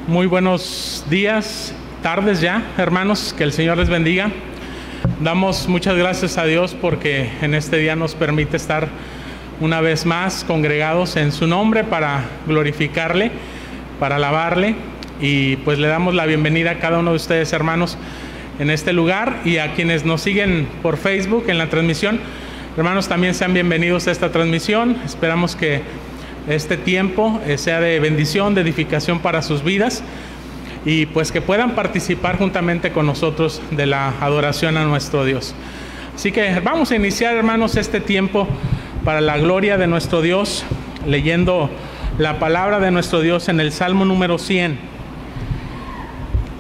Muy buenos días, tardes ya, hermanos, que el Señor les bendiga. Damos muchas gracias a Dios porque en este día nos permite estar una vez más congregados en su nombre para glorificarle, para alabarle, y pues le damos la bienvenida a cada uno de ustedes, hermanos, en este lugar, y a quienes nos siguen por Facebook en la transmisión. Hermanos, también sean bienvenidos a esta transmisión. Esperamos que este tiempo sea de bendición, de edificación para sus vidas, y pues que puedan participar juntamente con nosotros de la adoración a nuestro Dios. Así que vamos a iniciar, hermanos, este tiempo para la gloria de nuestro Dios, leyendo la palabra de nuestro Dios en el Salmo número 100.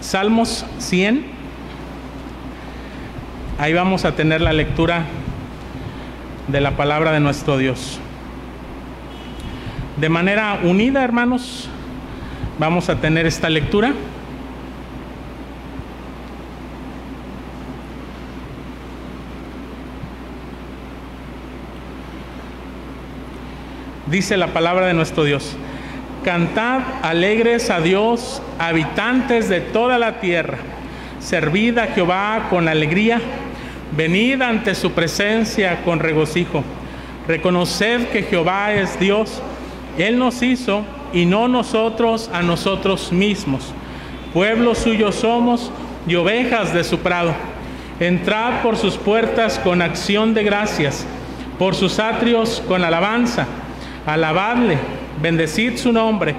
Salmos 100. Ahí vamos a tener la lectura de la palabra de nuestro Dios. De manera unida, hermanos, vamos a tener esta lectura. Dice la palabra de nuestro Dios: cantad alegres a Dios, habitantes de toda la tierra. Servid a Jehová con alegría, venid ante su presencia con regocijo. Reconoced que Jehová es Dios. Él nos hizo y no nosotros a nosotros mismos. Pueblo suyo somos y ovejas de su prado. Entrad por sus puertas con acción de gracias, por sus atrios con alabanza. Alabadle, bendecid su nombre,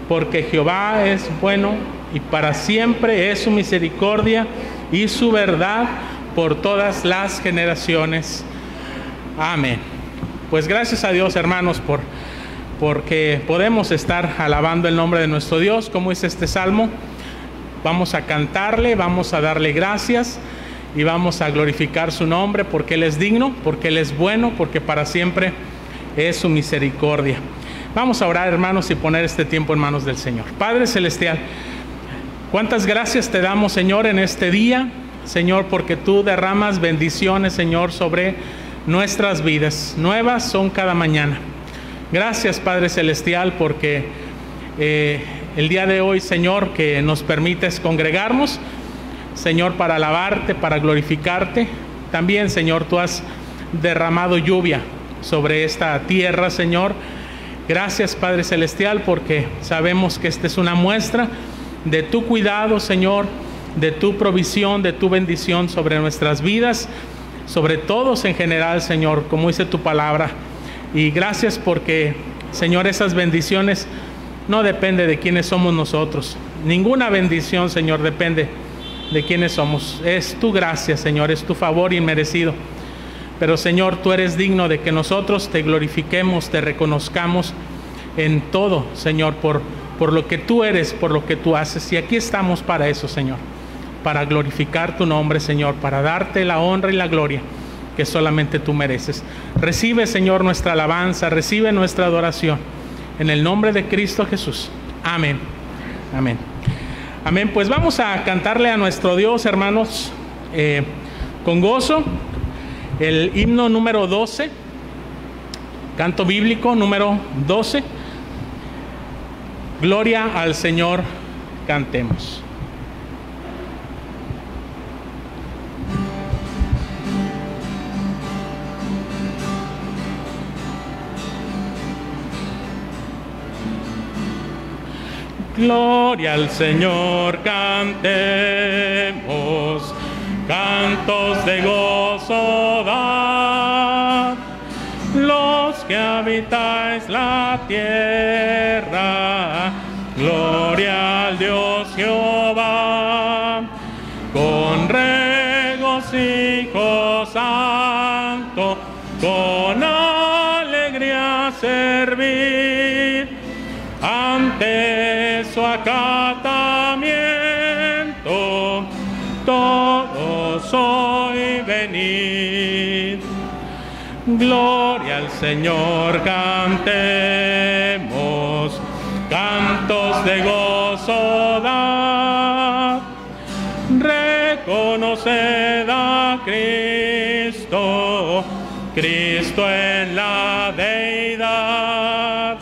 porque Jehová es bueno y para siempre es su misericordia y su verdad por todas las generaciones. Amén. Pues gracias a Dios, hermanos, porque podemos estar alabando el nombre de nuestro Dios, como dice este salmo. Vamos a cantarle, vamos a darle gracias y vamos a glorificar su nombre, porque Él es digno, porque Él es bueno, porque para siempre es su misericordia. Vamos a orar, hermanos, y poner este tiempo en manos del Señor. Padre Celestial, cuántas gracias te damos, Señor, en este día, Señor, porque tú derramas bendiciones, Señor, sobre nuestras vidas. Nuevas son cada mañana. Gracias, Padre Celestial, porque el día de hoy, Señor, que nos permites congregarnos, Señor, para alabarte, para glorificarte. También, Señor, tú has derramado lluvia sobre esta tierra, Señor. Gracias, Padre Celestial, porque sabemos que esta es una muestra de tu cuidado, Señor, de tu provisión, de tu bendición sobre nuestras vidas, sobre todos en general, Señor, como dice tu palabra. Y gracias porque, Señor, esas bendiciones no dependen de quiénes somos nosotros. Ninguna bendición, Señor, depende de quiénes somos. Es tu gracia, Señor, es tu favor inmerecido. Pero, Señor, tú eres digno de que nosotros te glorifiquemos, te reconozcamos en todo, Señor, por lo que tú eres, por lo que tú haces. Y aquí estamos para eso, Señor, para glorificar tu nombre, Señor, para darte la honra y la gloria que solamente tú mereces. Recibe, Señor, nuestra alabanza, recibe nuestra adoración, en el nombre de Cristo Jesús. Amén. Amén. Amén. Pues vamos a cantarle a nuestro Dios, hermanos, con gozo, el himno número 12, canto bíblico número 12. Gloria al Señor, cantemos. Gloria al Señor, cantemos, cantos de gozo dad, los que habitáis la tierra, gloria al Dios Jehová, con regocijo santo, con alegría servir, ante su acatamiento, todos hoy venid. Gloria al Señor, cantemos, cantos de gozo dad, reconoced a Cristo, Cristo en la deidad.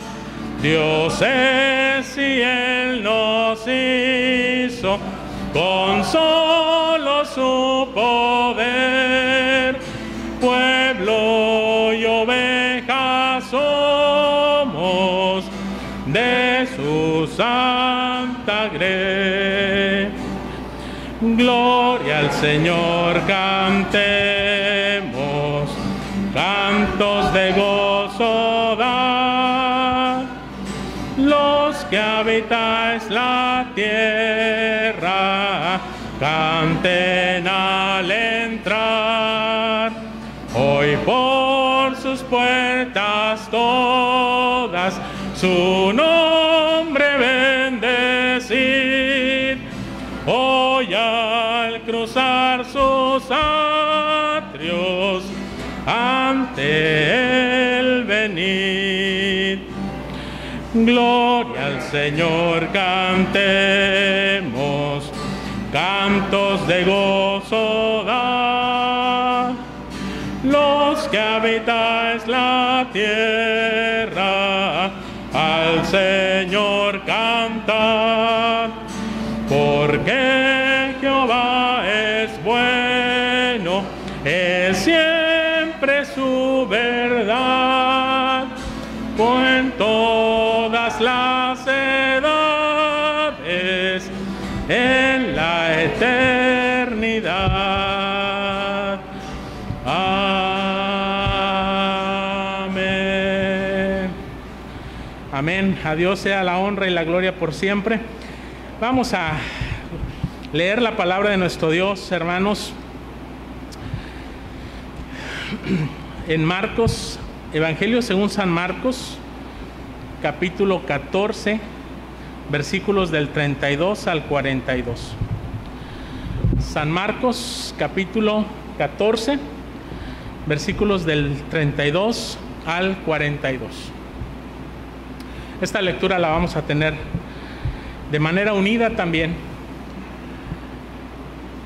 Dios es y Él nos hizo con solo su poder. Pueblo y ovejas somos de su santa grey. Gloria al Señor, cantemos, cantos de gozo da. Los que habitáis la tierra, canten al entrar. Hoy por sus puertas todas su nombre bendecid. Hoy al cruzar sus atrios ante él venid. Gloria al Señor, cantemos, cantos de gozo da. Los que habitáis la tierra, al Señor cantad, porque Jehová es bueno, es siempre su verdad, en todas las edades, en la eternidad. Amén. Amén. A Dios sea la honra y la gloria por siempre. Vamos a leer la palabra de nuestro Dios, hermanos, en Marcos, Evangelio según San Marcos, capítulo 14, versículos del 32 al 42. San Marcos, capítulo 14, versículos del 32 al 42. Esta lectura la vamos a tener de manera unida también,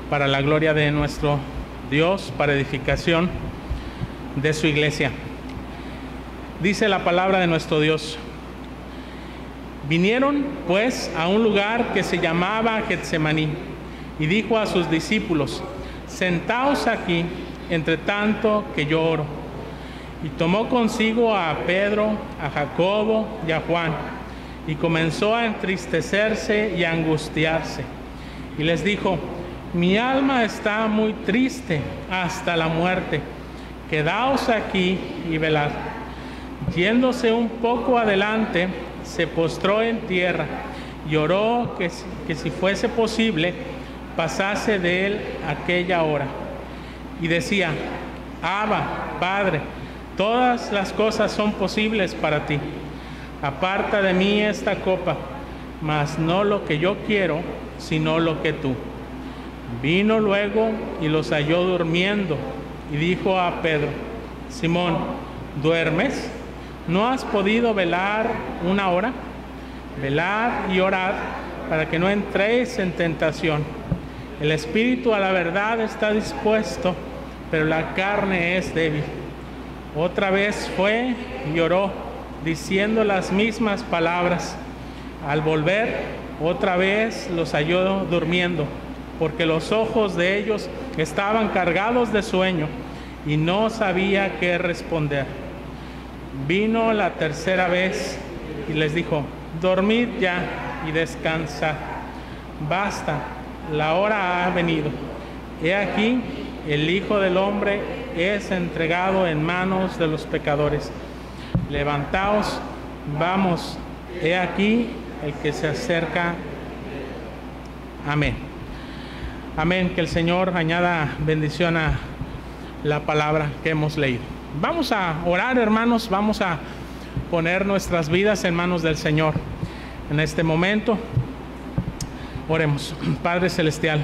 para la gloria de nuestro Dios, para edificación de su iglesia. Dice la palabra de nuestro Dios: vinieron pues a un lugar que se llamaba Getsemaní, y dijo a sus discípulos: sentaos aquí, entre tanto que yo oro. Y tomó consigo a Pedro, a Jacobo y a Juan, y comenzó a entristecerse y a angustiarse. Y les dijo: mi alma está muy triste hasta la muerte. Quedaos aquí y velad. Yéndose un poco adelante, se postró en tierra y oró que si fuese posible, pasase de él aquella hora. Y decía: Abba, Padre, todas las cosas son posibles para ti. Aparta de mí esta copa, mas no lo que yo quiero, sino lo que tú. Vino luego y los halló durmiendo, y dijo a Pedro: Simón, ¿duermes? ¿No has podido velar una hora? Velad y orad, para que no entréis en tentación. El espíritu a la verdad está dispuesto, pero la carne es débil. Otra vez fue y oró, diciendo las mismas palabras. Al volver, otra vez los halló durmiendo, porque los ojos de ellos estaban cargados de sueño, y no sabía qué responder. Vino la tercera vez y les dijo: dormid ya y descansad. Basta, la hora ha venido. He aquí, el Hijo del Hombre es entregado en manos de los pecadores. Levantaos, vamos, he aquí el que se acerca. Amén. Amén. Que el Señor añada bendición a la palabra que hemos leído. Vamos a orar, hermanos. Vamos a poner nuestras vidas en manos del Señor en este momento. Oremos. Padre Celestial,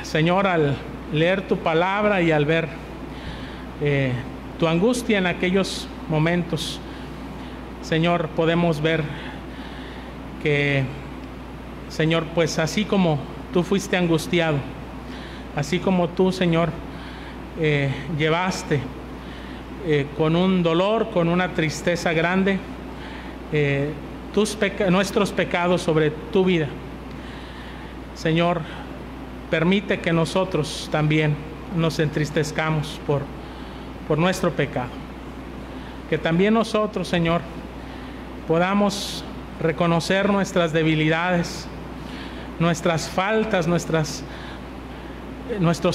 Señor, al leer tu palabra y al ver tu angustia en aquellos momentos, Señor, podemos ver que, Señor, pues así como tú fuiste angustiado, así como tú, Señor, llevaste con un dolor, con una tristeza grande, nuestros pecados sobre tu vida. Señor, permite que nosotros también nos entristezcamos por nuestro pecado. Que también nosotros, Señor, podamos reconocer nuestras debilidades, nuestras faltas, nuestros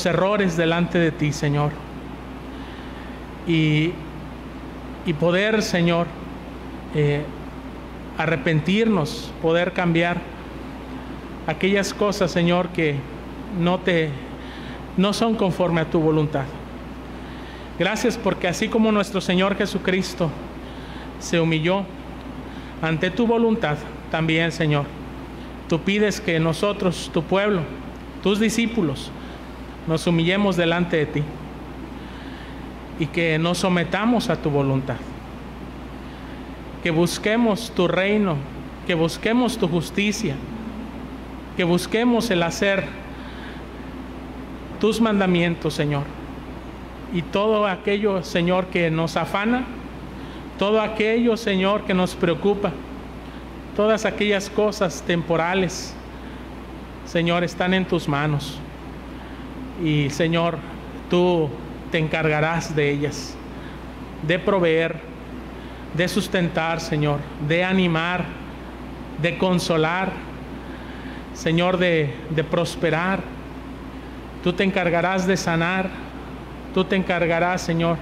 errores delante de ti, Señor. Y poder, Señor, arrepentirnos, poder cambiar aquellas cosas, Señor, que no son conforme a tu voluntad. Gracias porque así como nuestro Señor Jesucristo se humilló ante tu voluntad, también, Señor, tú pides que nosotros, tu pueblo, tus discípulos, nos humillemos delante de ti y que nos sometamos a tu voluntad, que busquemos tu reino, que busquemos tu justicia, que busquemos el hacer tus mandamientos, Señor, y todo aquello, Señor, que nos afana, todo aquello, Señor, que nos preocupa, todas aquellas cosas temporales, Señor, están en tus manos. Y, Señor, tú te encargarás de ellas, de proveer, de sustentar, Señor, de animar, de consolar, Señor, de prosperar. Tú te encargarás de sanar, tú te encargarás, Señor,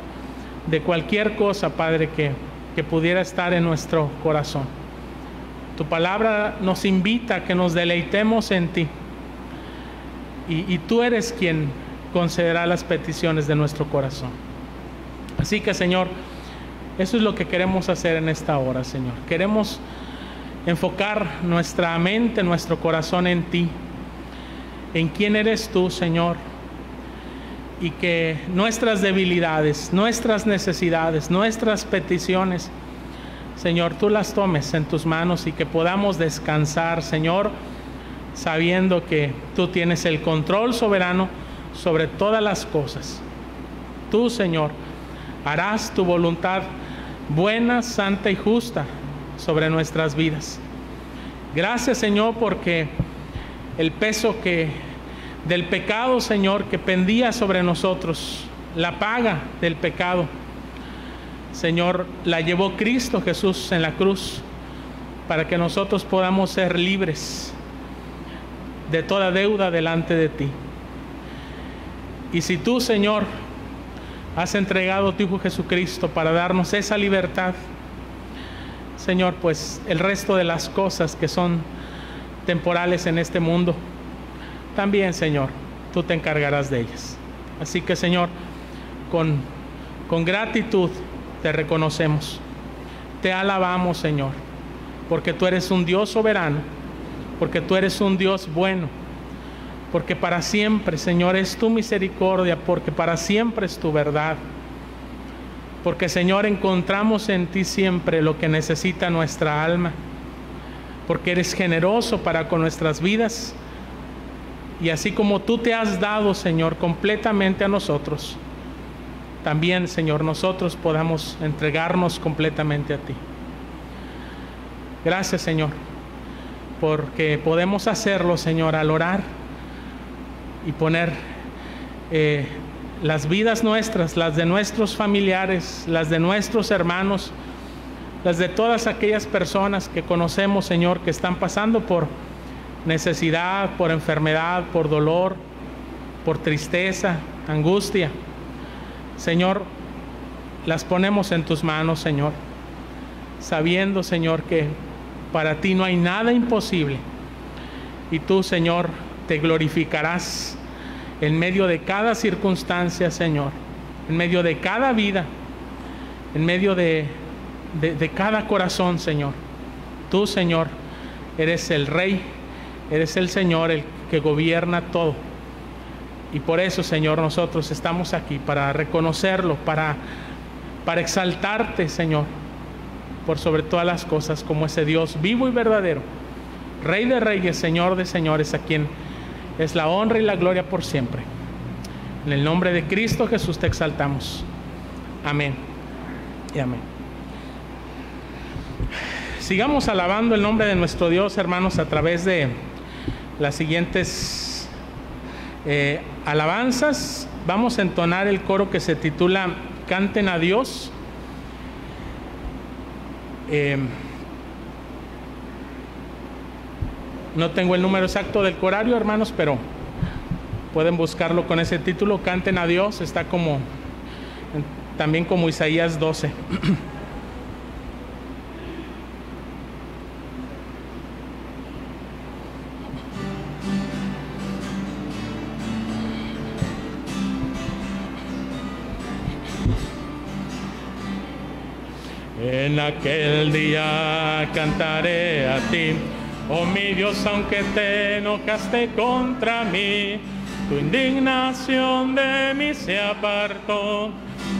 de cualquier cosa, Padre, que pudiera estar en nuestro corazón. Tu palabra nos invita a que nos deleitemos en ti. Y tú eres quien concederá las peticiones de nuestro corazón. Así que, Señor, eso es lo que queremos hacer en esta hora, Señor. Queremos enfocar nuestra mente, nuestro corazón en ti, en quién eres tú, Señor, y que nuestras debilidades, nuestras necesidades, nuestras peticiones, Señor, tú las tomes en tus manos y que podamos descansar, Señor, sabiendo que tú tienes el control soberano sobre todas las cosas. Tú, Señor, harás tu voluntad buena, santa y justa sobre nuestras vidas. Gracias, Señor, porque el peso del pecado, Señor, que pendía sobre nosotros, la paga del pecado, Señor, la llevó Cristo Jesús en la cruz para que nosotros podamos ser libres de toda deuda delante de ti. Y si tú, Señor, has entregado a tu Hijo Jesucristo para darnos esa libertad, Señor, pues el resto de las cosas que son temporales en este mundo, también, Señor, tú te encargarás de ellas. Así que, Señor, con gratitud te reconocemos, te alabamos, Señor, porque tú eres un Dios soberano, porque tú eres un Dios bueno, porque para siempre, Señor, es tu misericordia, porque para siempre es tu verdad, porque, Señor, encontramos en ti siempre lo que necesita nuestra alma, porque eres generoso para con nuestras vidas, y así como tú te has dado, Señor, completamente a nosotros, también, Señor, nosotros podamos entregarnos completamente a ti. Gracias, Señor, porque podemos hacerlo, Señor, al orar y poner las vidas nuestras, las de nuestros familiares, las de nuestros hermanos, las de todas aquellas personas que conocemos, Señor, que están pasando por necesidad, por enfermedad, por dolor, por tristeza, angustia. Señor, las ponemos en tus manos, Señor, sabiendo, Señor, que para ti no hay nada imposible. Y tú, Señor, te glorificarás en medio de cada circunstancia, Señor, en medio de cada vida, en medio de cada corazón, Señor. Tú, Señor, eres el Rey, eres el Señor, el que gobierna todo. Y por eso, Señor, nosotros estamos aquí para reconocerlo, para exaltarte, Señor, por sobre todas las cosas, como ese Dios vivo y verdadero, Rey de reyes, Señor de señores, a quien es la honra y la gloria por siempre. En el nombre de Cristo Jesús te exaltamos. Amén y amén. Sigamos alabando el nombre de nuestro Dios, hermanos, a través de las siguientes alabanzas. Vamos a entonar el coro que se titula Canten a Dios. No tengo el número exacto del corario, hermanos, pero pueden buscarlo con ese título, Canten a Dios. Está como también como Isaías 12. En aquel día cantaré a ti, oh mi Dios, aunque te enojaste contra mí, tu indignación de mí se apartó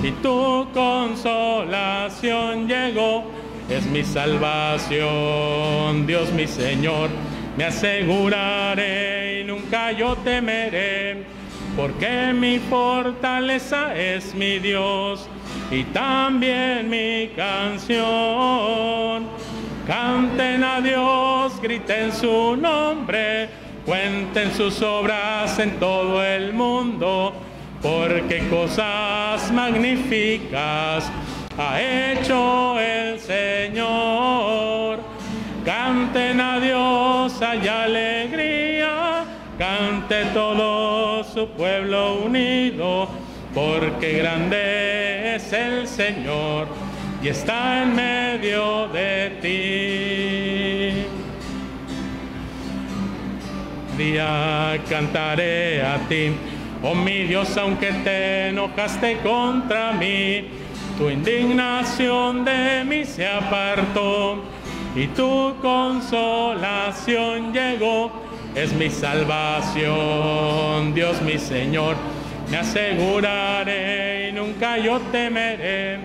y tu consolación llegó. Es mi salvación, Dios mi Señor, me aseguraré y nunca yo temeré, porque mi fortaleza es mi Dios y también mi canción. Canten a Dios, griten su nombre, cuenten sus obras en todo el mundo, porque cosas magníficas ha hecho el Señor. Canten a Dios, hay alegría, cante todo su pueblo unido, porque grande es el Señor y está en medio de ti. Día cantaré a ti, oh mi Dios, aunque te enojaste contra mí, tu indignación de mí se apartó y tu consolación llegó. Es mi salvación, Dios mi Señor, me aseguraré y nunca yo temeré,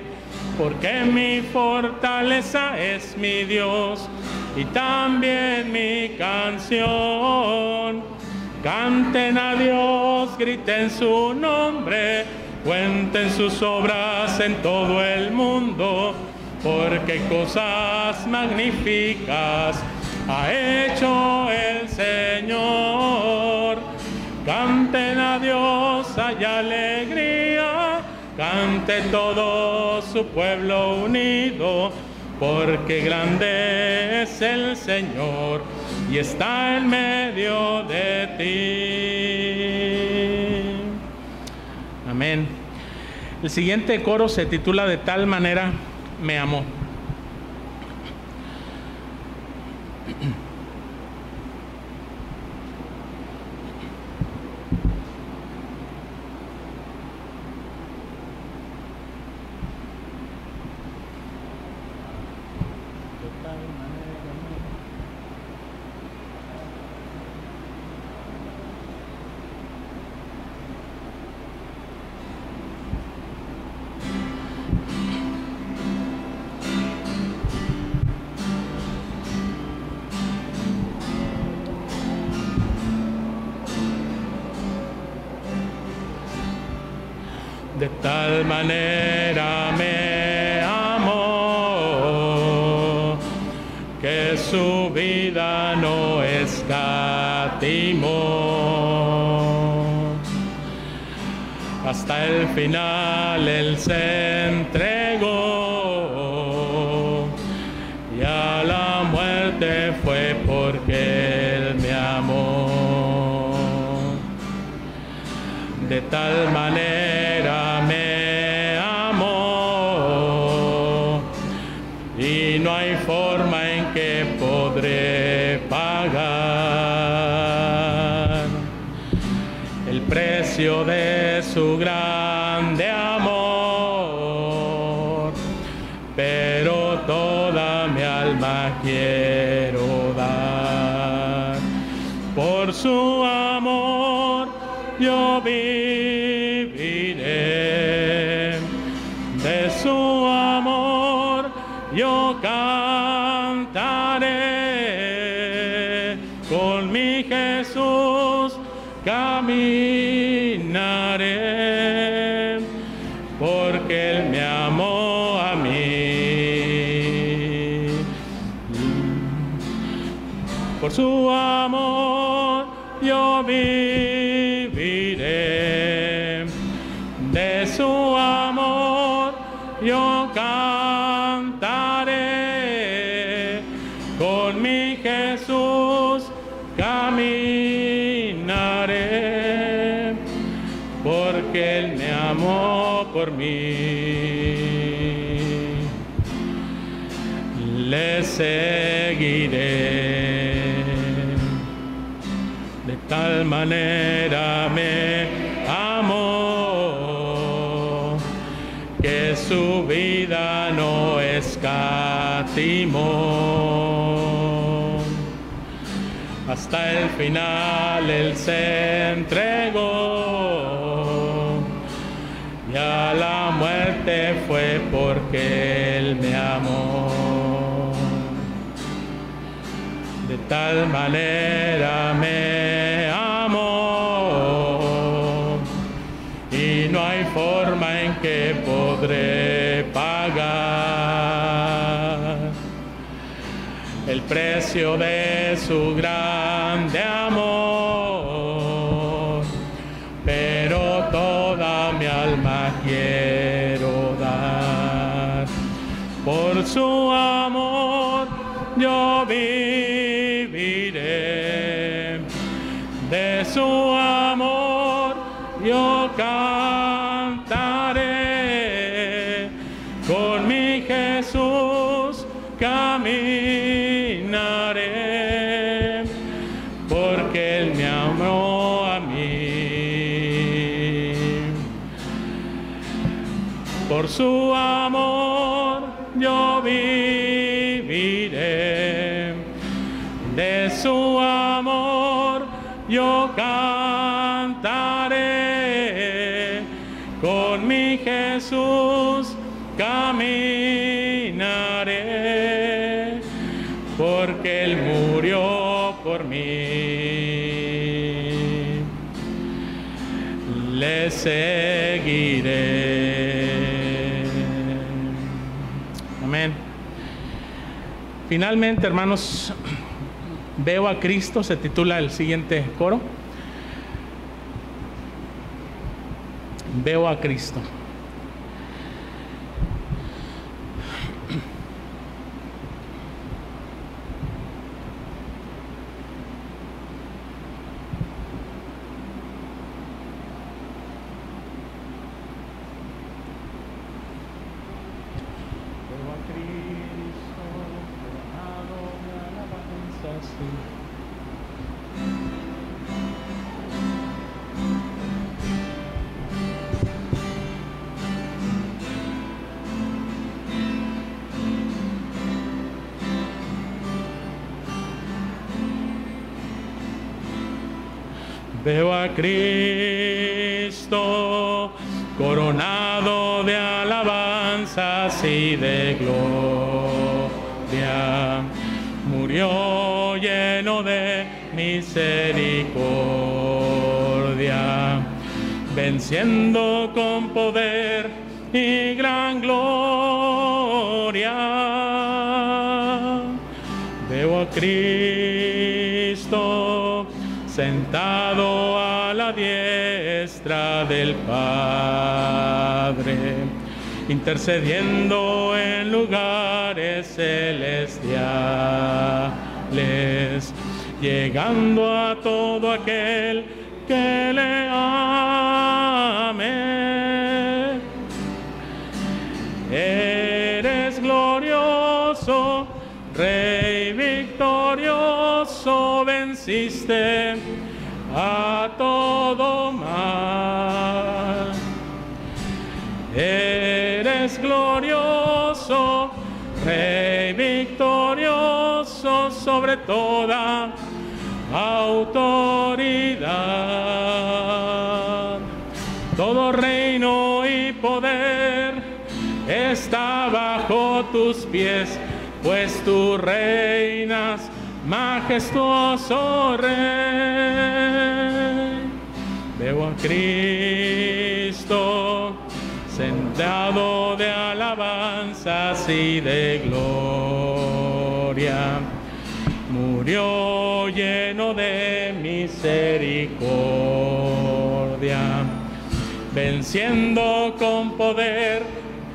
porque mi fortaleza es mi Dios y también mi canción. Canten a Dios, griten su nombre, cuenten sus obras en todo el mundo, porque cosas magníficas ha hecho el Señor. Canten a Dios, hay alegría, cante todo su pueblo unido, porque grande es el Señor y está en medio de ti. Amén. El siguiente coro se titula De tal manera me amó. De tal manera me amó, que su vida no escatimó. Hasta el final Él se entregó, y a la muerte fue porque Él me amó. De tal manera me amó, y no hay forma en que podré pagar el precio de su grande amor, pero toda mi alma quiero dar. Por su amor yo viviré, de su amor yo cantaré, con mi Jesús caminaré, porque Él me amó a mí. su amor yo viviré, de su amor yo cantaré, con mi Jesús caminaré, porque Él me amó por mí. Le seguiré, de tal manera me amó, que su vida no escatimó. Hasta el final Él se entregó, y a la muerte fue porque Él me amó. De tal manera me amó, y no hay forma en que podré pagar el precio de su grande amor, pero toda mi alma quiero dar. Por su amor yo viviré, de su amor yo cantaré, con mi Jesús caminaré, porque Él me amó a mí. Por su amor yo viviré, de su amor yo cantaré, con mi Jesús caminaré, porque Él murió por mí. Le seguiré. Amén. Finalmente, hermanos, veo a Cristo, se titula el siguiente coro. Veo a Cristo. Veo a Cristo coronado de alabanzas y de gloria. Murió lleno de misericordia, venciendo con poder y gran gloria. Veo a Cristo sentado a la diestra del Padre, intercediendo en lugares celestiales, llegando a todo aquel que le ame. Eres glorioso, Rey victorioso, venciste a todo mal. Eres glorioso, Rey victorioso, sobre toda autoridad. Todo reino y poder está bajo tus pies, pues tú reinas, majestuoso Rey. Veo a Cristo sentado de alabanzas y de gloria, murió lleno de misericordia, venciendo con poder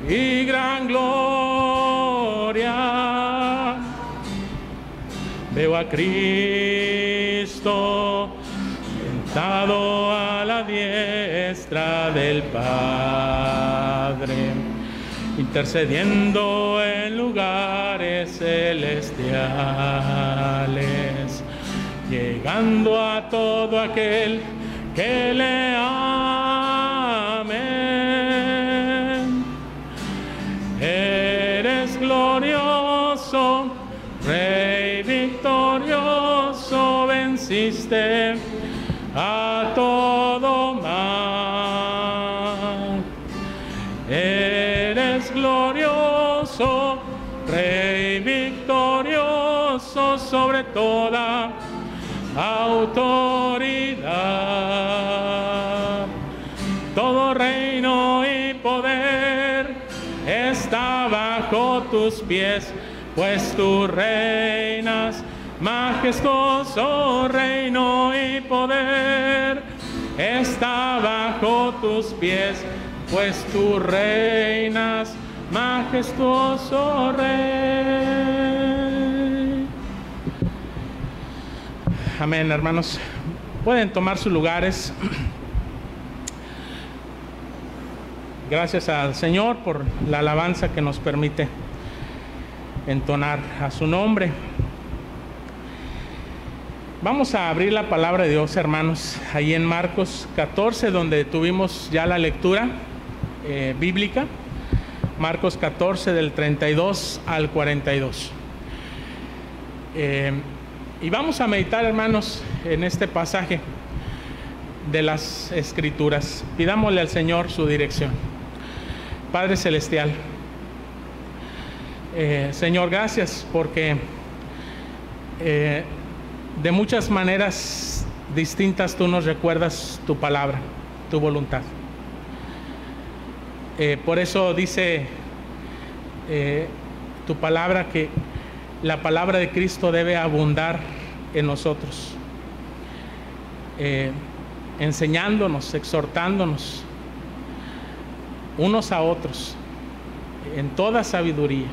y gran gloria. Veo a Cristo sentado a la diestra del Padre, intercediendo en lugares celestiales, llegando a todo aquel que le ame. Eres glorioso, Rey victorioso, venciste a todo mal. Eres glorioso, Rey victorioso sobre toda autoridad. Todo reino y poder está bajo tus pies, pues tú reinas. Majestuoso reino y poder está bajo tus pies, pues tú reinas, majestuoso Rey. Amén, hermanos. Pueden tomar sus lugares. Gracias al Señor por la alabanza que nos permite entonar a su nombre. Vamos a abrir la palabra de Dios, hermanos, ahí en Marcos 14, donde tuvimos ya la lectura bíblica. Marcos 14, del 32 al 42. Y vamos a meditar, hermanos, en este pasaje de las Escrituras. Pidámosle al Señor su dirección. Padre Celestial, Señor, gracias porque de muchas maneras distintas tú nos recuerdas tu palabra, tu voluntad. Por eso dice tu palabra que la palabra de Cristo debe abundar en nosotros, enseñándonos, exhortándonos unos a otros en toda sabiduría,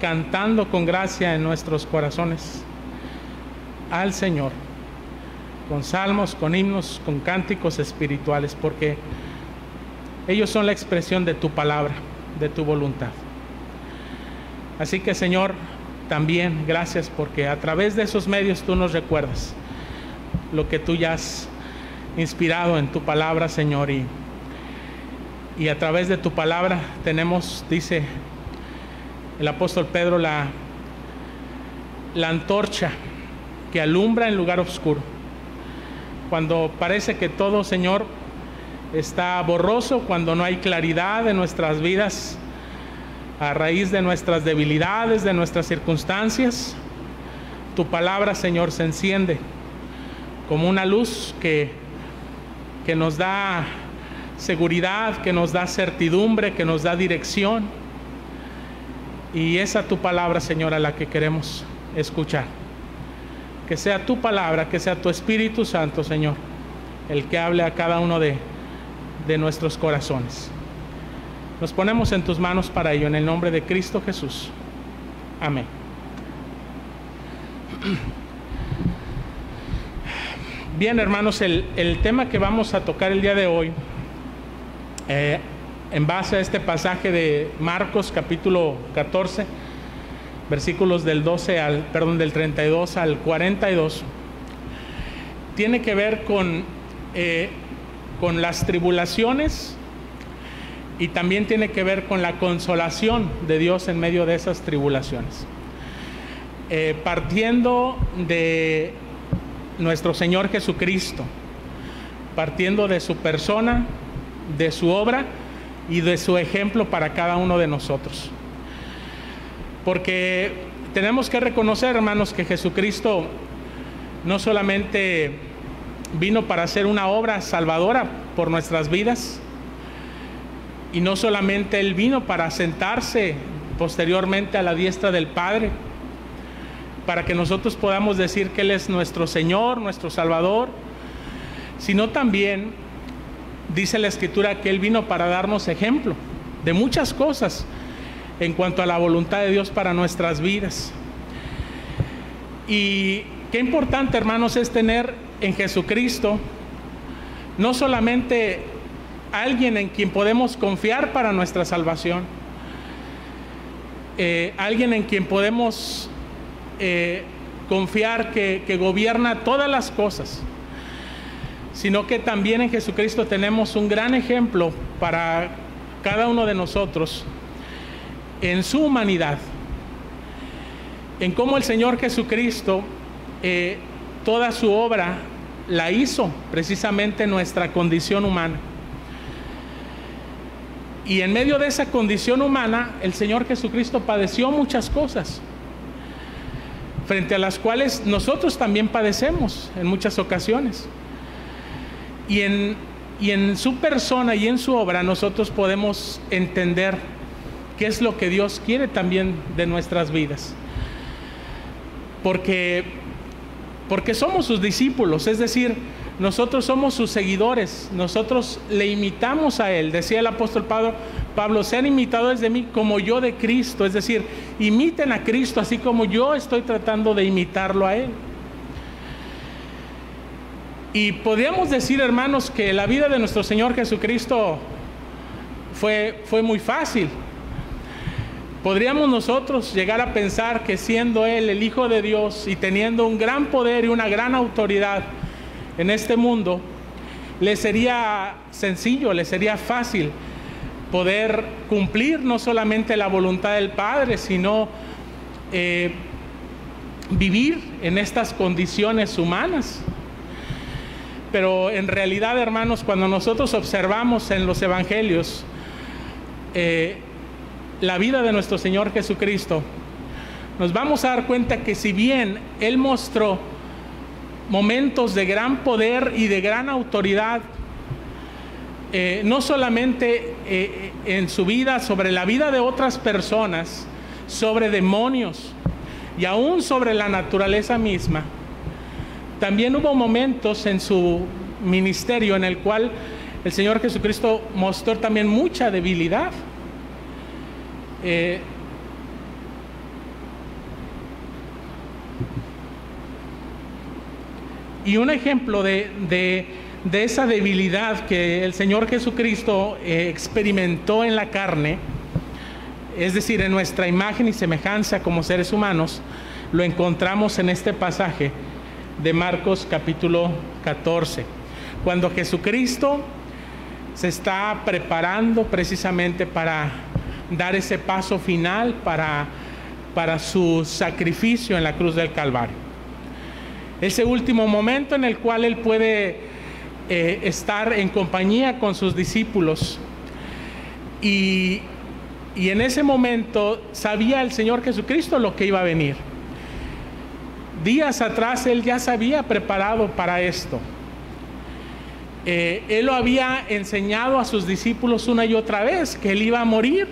cantando con gracia en nuestros corazones al Señor, con salmos, con himnos, con cánticos espirituales, porque ellos son la expresión de tu palabra, de tu voluntad. Así que, Señor, también gracias porque a través de esos medios tú nos recuerdas lo que tú ya has inspirado en tu palabra, Señor, y a través de tu palabra tenemos, dice el apóstol Pedro, la antorcha que alumbra en lugar oscuro. Cuando parece que todo, Señor, está borroso, cuando no hay claridad en nuestras vidas a raíz de nuestras debilidades, de nuestras circunstancias, tu palabra, Señor, se enciende como una luz que nos da seguridad, que nos da certidumbre, que nos da dirección. Y esa tu palabra, Señor, a la que queremos escuchar. Que sea tu palabra, que sea tu Espíritu Santo, Señor, el que hable a cada uno de nuestros corazones. Nos ponemos en tus manos para ello, en el nombre de Cristo Jesús. Amén. Bien, hermanos, el tema que vamos a tocar el día de hoy, en base a este pasaje de Marcos capítulo 14, versículos del 32 al 42, tiene que ver con las tribulaciones, y también tiene que ver con la consolación de Dios en medio de esas tribulaciones. Partiendo de nuestro Señor Jesucristo, partiendo de su persona, de su obra y de su ejemplo para cada uno de nosotros. Porque tenemos que reconocer, hermanos, que Jesucristo no solamente vino para hacer una obra salvadora por nuestras vidas, y no solamente Él vino para sentarse posteriormente a la diestra del Padre, para que nosotros podamos decir que Él es nuestro Señor, nuestro Salvador, sino también dice la Escritura que Él vino para darnos ejemplo de muchas cosas en cuanto a la voluntad de Dios para nuestras vidas. Y qué importante, hermanos, es tener en Jesucristo no solamente alguien en quien podemos confiar para nuestra salvación, alguien en quien podemos confiar que gobierna todas las cosas, sino que también en Jesucristo tenemos un gran ejemplo para cada uno de nosotros en su humanidad, en cómo el Señor Jesucristo toda su obra la hizo precisamente en nuestra condición humana. Y en medio de esa condición humana, el Señor Jesucristo padeció muchas cosas, frente a las cuales nosotros también padecemos en muchas ocasiones. Y en su persona y en su obra nosotros podemos entender qué es lo que Dios quiere también de nuestras vidas. Porque somos sus discípulos, es decir, nosotros somos sus seguidores, nosotros le imitamos a Él. Decía el apóstol Pablo, sean imitadores de mí como yo de Cristo, es decir, imiten a Cristo así como yo estoy tratando de imitarlo a Él. Y podríamos decir, hermanos, que la vida de nuestro Señor Jesucristo fue muy fácil. Podríamos nosotros llegar a pensar que siendo Él el Hijo de Dios y teniendo un gran poder y una gran autoridad en este mundo, le sería sencillo, le sería fácil poder cumplir no solamente la voluntad del Padre, sino vivir en estas condiciones humanas. Pero en realidad, hermanos, cuando nosotros observamos en los evangelios la vida de nuestro Señor Jesucristo, nos vamos a dar cuenta que si bien Él mostró momentos de gran poder y de gran autoridad, no solamente en su vida, sobre la vida de otras personas, sobre demonios y aún sobre la naturaleza misma, también hubo momentos en su ministerio en el cual el Señor Jesucristo mostró también mucha debilidad. Y un ejemplo de esa debilidad que el Señor Jesucristo experimentó en la carne, es decir, en nuestra imagen y semejanza como seres humanos, lo encontramos en este pasaje de Marcos capítulo 14, cuando Jesucristo se está preparando precisamente para dar ese paso final para su sacrificio en la cruz del Calvario. Ese último momento en el cual Él puede estar en compañía con sus discípulos. Y en ese momento sabía el Señor Jesucristo lo que iba a venir. Días atrás Él ya se había preparado para esto. Él lo había enseñado a sus discípulos una y otra vez, que Él iba a morir,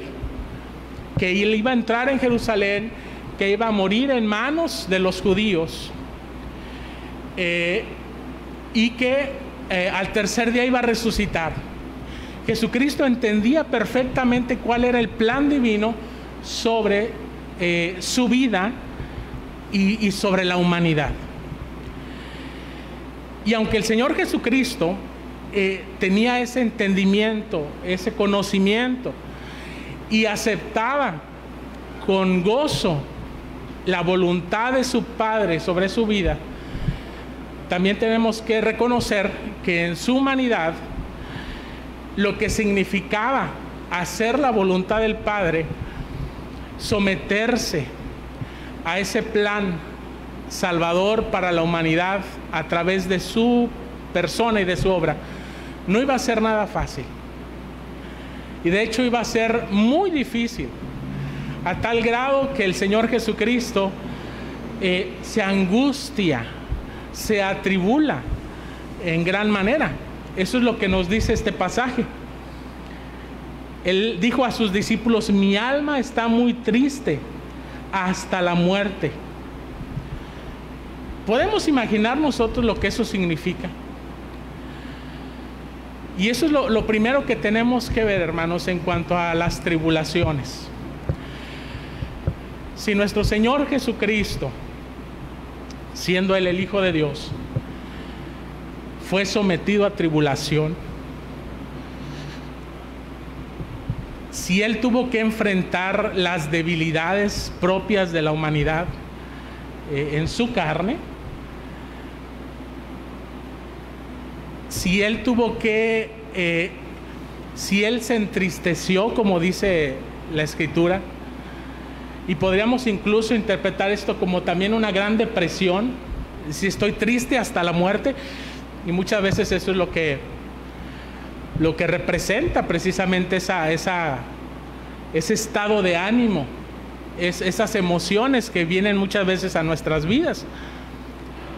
que Él iba a entrar en Jerusalén, que iba a morir en manos de los judíos, y que al tercer día iba a resucitar. Jesucristo entendía perfectamente cuál era el plan divino sobre su vida y sobre la humanidad. Y aunque el Señor Jesucristo tenía ese entendimiento, ese conocimiento, y aceptaba con gozo la voluntad de su Padre sobre su vida, también tenemos que reconocer que en su humanidad lo que significaba hacer la voluntad del Padre, someterse a ese plan salvador para la humanidad a través de su persona y de su obra, no iba a ser nada fácil. Y de hecho iba a ser muy difícil, a tal grado que el Señor Jesucristo se angustia, se atribula en gran manera. Eso es lo que nos dice este pasaje. Él dijo a sus discípulos: mi alma está muy triste hasta la muerte. ¿Podemos imaginar nosotros lo que eso significa? Y eso es lo primero que tenemos que ver, hermanos, en cuanto a las tribulaciones. Si nuestro Señor Jesucristo, siendo Él el Hijo de Dios, fue sometido a tribulación, si Él tuvo que enfrentar las debilidades propias de la humanidad en su carne, si Él tuvo que, si Él se entristeció, como dice la Escritura, y podríamos incluso interpretar esto como también una gran depresión, si estoy triste hasta la muerte, y muchas veces eso es lo que representa precisamente ese estado de ánimo, esas emociones que vienen muchas veces a nuestras vidas.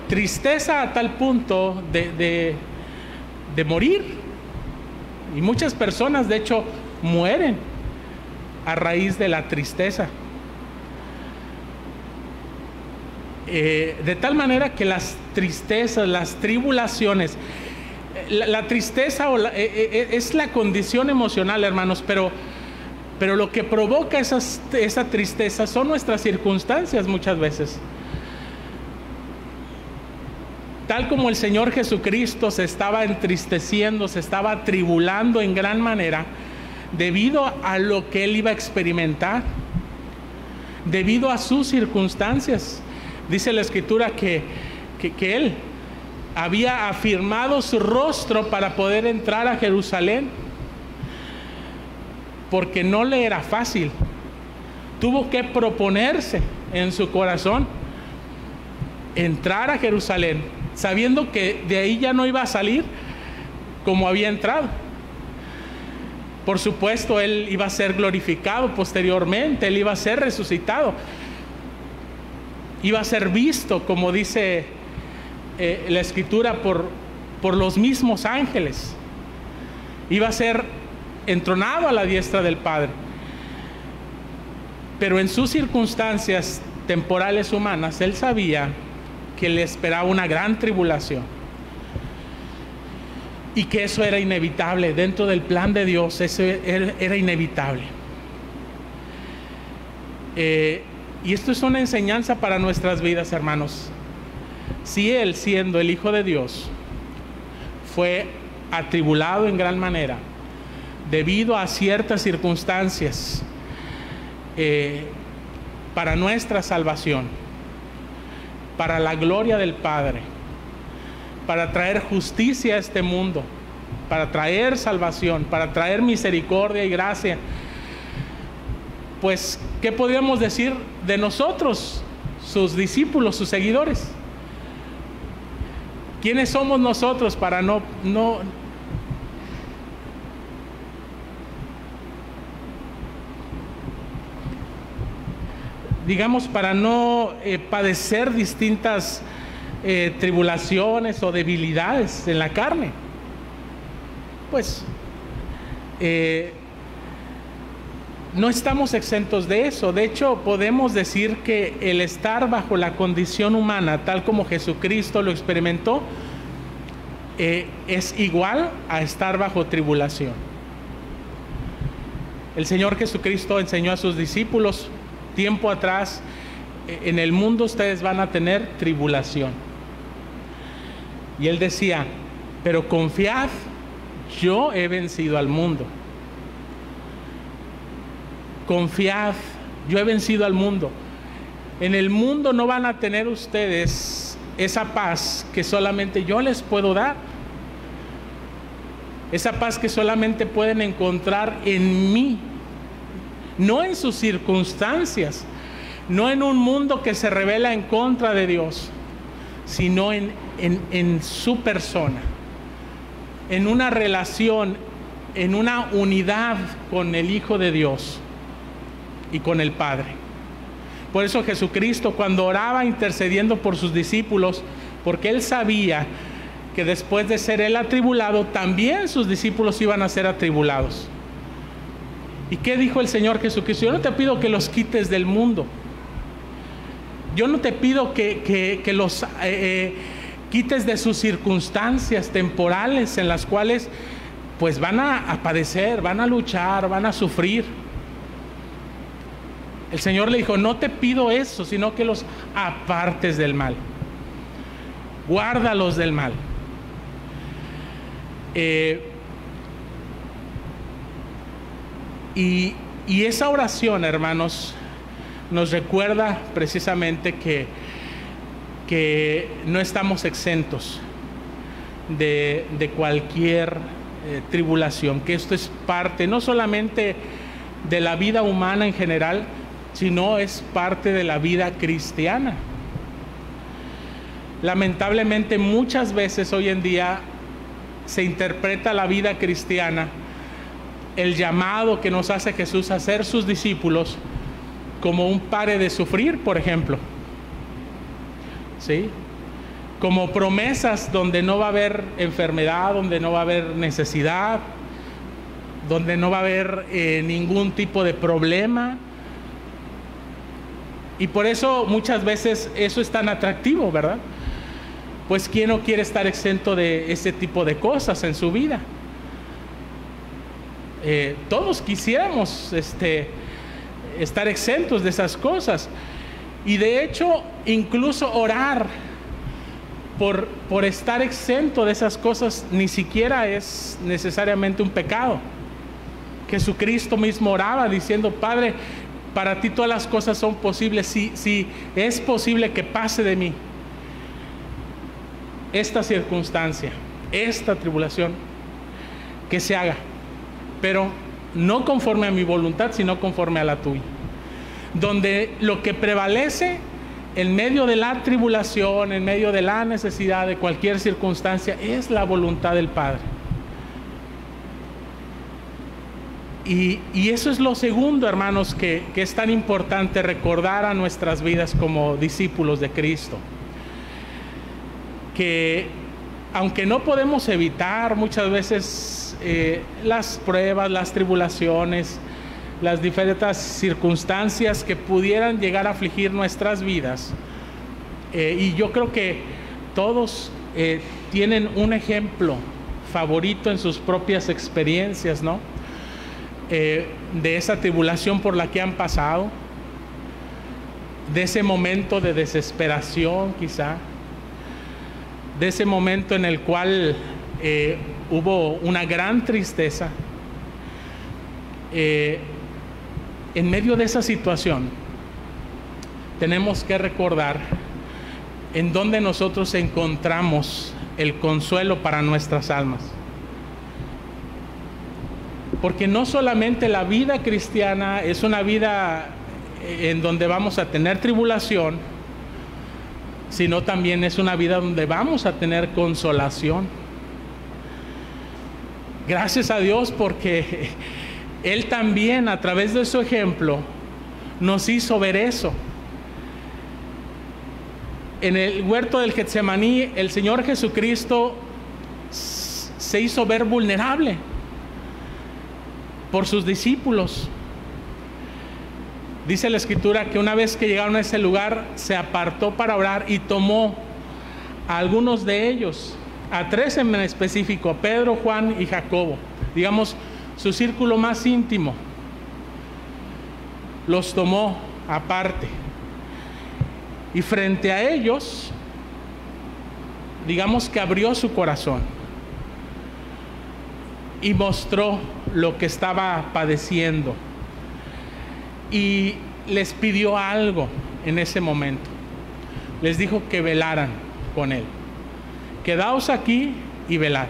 Tristeza a tal punto de morir. Y muchas personas, de hecho, mueren a raíz de la tristeza. De tal manera que las tristezas, las tribulaciones, la tristeza es la condición emocional, hermanos, pero lo que provoca esa tristeza son nuestras circunstancias muchas veces. Tal como el Señor Jesucristo se estaba entristeciendo, se estaba atribulando en gran manera debido a lo que Él iba a experimentar, debido a sus circunstancias. Dice la Escritura que Él había afirmado su rostro para poder entrar a Jerusalén, porque no le era fácil. Tuvo que proponerse en su corazón entrar a Jerusalén, sabiendo que de ahí ya no iba a salir como había entrado. Por supuesto, Él iba a ser glorificado posteriormente, Él iba a ser resucitado, iba a ser visto, como dice la Escritura, por los mismos ángeles. Iba a ser entronado a la diestra del Padre. Pero en sus circunstancias temporales humanas, Él sabía que le esperaba una gran tribulación y que eso era inevitable. Dentro del plan de Dios eso era inevitable. Y esto es una enseñanza para nuestras vidas, hermanos. Si Él, siendo el Hijo de Dios, fue atribulado en gran manera debido a ciertas circunstancias para nuestra salvación, para la gloria del Padre, para traer justicia a este mundo, para traer salvación, para traer misericordia y gracia, pues, ¿qué podríamos decir de nosotros, sus discípulos, sus seguidores? ¿Quiénes somos nosotros para no digamos, para no padecer distintas tribulaciones o debilidades en la carne? Pues no estamos exentos de eso. De hecho, podemos decir que el estar bajo la condición humana, tal como Jesucristo lo experimentó, es igual a estar bajo tribulación. El Señor Jesucristo enseñó a sus discípulos tiempo atrás: en el mundo ustedes van a tener tribulación. Y Él decía: pero confiad, yo he vencido al mundo. Confiad, yo he vencido al mundo. En el mundo no van a tener ustedes esa paz que solamente yo les puedo dar. Esa paz que solamente pueden encontrar en mí, no en sus circunstancias, no en un mundo que se revela en contra de Dios, sino en su persona, en una relación, en una unidad con el Hijo de Dios y con el Padre. Por eso Jesucristo, cuando oraba intercediendo por sus discípulos, porque Él sabía que después de ser Él atribulado, también sus discípulos iban a ser atribulados. ¿Y qué dijo el Señor Jesucristo? Yo no te pido que los quites del mundo. yo no te pido que los quites de sus circunstancias temporales en las cuales pues van a padecer, van a luchar, van a sufrir. El Señor le dijo, no te pido eso, sino que los apartes del mal. Guárdalos del mal. Y esa oración, hermanos, nos recuerda precisamente que no estamos exentos de cualquier tribulación, que esto es parte no solamente de la vida humana en general, sino es parte de la vida cristiana. Lamentablemente muchas veces hoy en día se interpreta la vida cristiana, el llamado que nos hace Jesús a ser sus discípulos, como un pare de sufrir, por ejemplo, ¿sí? Como promesas donde no va a haber enfermedad, donde no va a haber necesidad, donde no va a haber ningún tipo de problema. Y por eso muchas veces eso es tan atractivo, ¿verdad? Pues ¿quién no quiere estar exento de ese tipo de cosas en su vida? Todos quisiéramos estar exentos de esas cosas. Y de hecho, incluso orar por estar exento de esas cosas ni siquiera es necesariamente un pecado. Jesucristo mismo oraba diciendo, Padre, para ti todas las cosas son posibles. Si es posible que pase de mí esta circunstancia, esta tribulación, que se haga, pero no conforme a mi voluntad, sino conforme a la tuya. Donde lo que prevalece en medio de la tribulación, en medio de la necesidad de cualquier circunstancia, es la voluntad del Padre. Y eso es lo segundo, hermanos, que es tan importante recordar a nuestras vidas como discípulos de Cristo. Que aunque no podemos evitar muchas veces las pruebas, las tribulaciones, las diferentes circunstancias que pudieran llegar a afligir nuestras vidas, y yo creo que todos tienen un ejemplo favorito en sus propias experiencias, ¿no? De esa tribulación por la que han pasado, de ese momento de desesperación quizá, de ese momento en el cual hubo una gran tristeza. En medio de esa situación tenemos que recordar en dónde nosotros encontramos el consuelo para nuestras almas. Porque no solamente la vida cristiana es una vida en donde vamos a tener tribulación, sino también es una vida donde vamos a tener consolación. Gracias a Dios, porque Él también, a través de su ejemplo, nos hizo ver eso. En el huerto del Getsemaní, el Señor Jesucristo se hizo ver vulnerable por sus discípulos. Dice la Escritura que una vez que llegaron a ese lugar, se apartó para orar y tomó a algunos de ellos, a 3 en específico, a Pedro, Juan y Jacobo, digamos su círculo más íntimo, los tomó aparte. Y frente a ellos, digamos que abrió su corazón y mostró lo que estaba padeciendo. Y les pidió algo en ese momento. Les dijo que velaran con Él. Quedaos aquí y velad.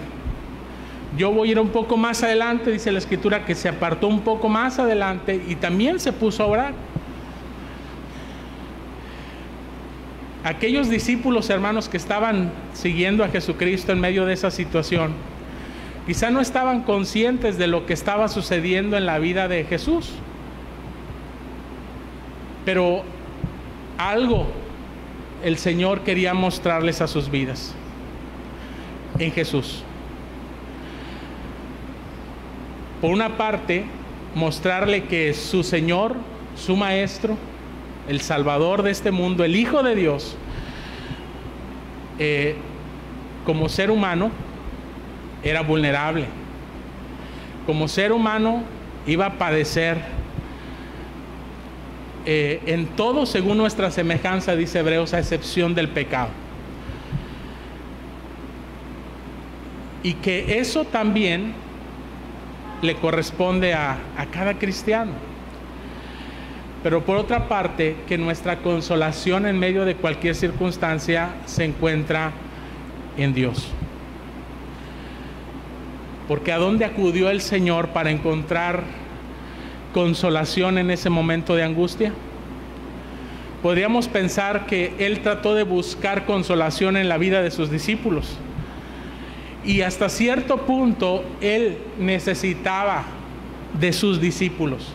Yo voy a ir un poco más adelante, dice la Escritura, que se apartó un poco más adelante y también se puso a orar. Aquellos discípulos, hermanos, que estaban siguiendo a Jesucristo en medio de esa situación, quizá no estaban conscientes de lo que estaba sucediendo en la vida de Jesús. Pero algo el Señor quería mostrarles a sus vidas en Jesús. Por una parte, mostrarle que su Señor, su Maestro, el Salvador de este mundo, el Hijo de Dios, como ser humano, era vulnerable. Como ser humano, iba a padecer en todo según nuestra semejanza, dice Hebreos, a excepción del pecado. Y que eso también le corresponde a cada cristiano. Pero por otra parte, que nuestra consolación en medio de cualquier circunstancia se encuentra en Dios. Porque ¿a dónde acudió el Señor para encontrar consolación en ese momento de angustia? Podríamos pensar que Él trató de buscar consolación en la vida de sus discípulos. Y hasta cierto punto Él necesitaba de sus discípulos.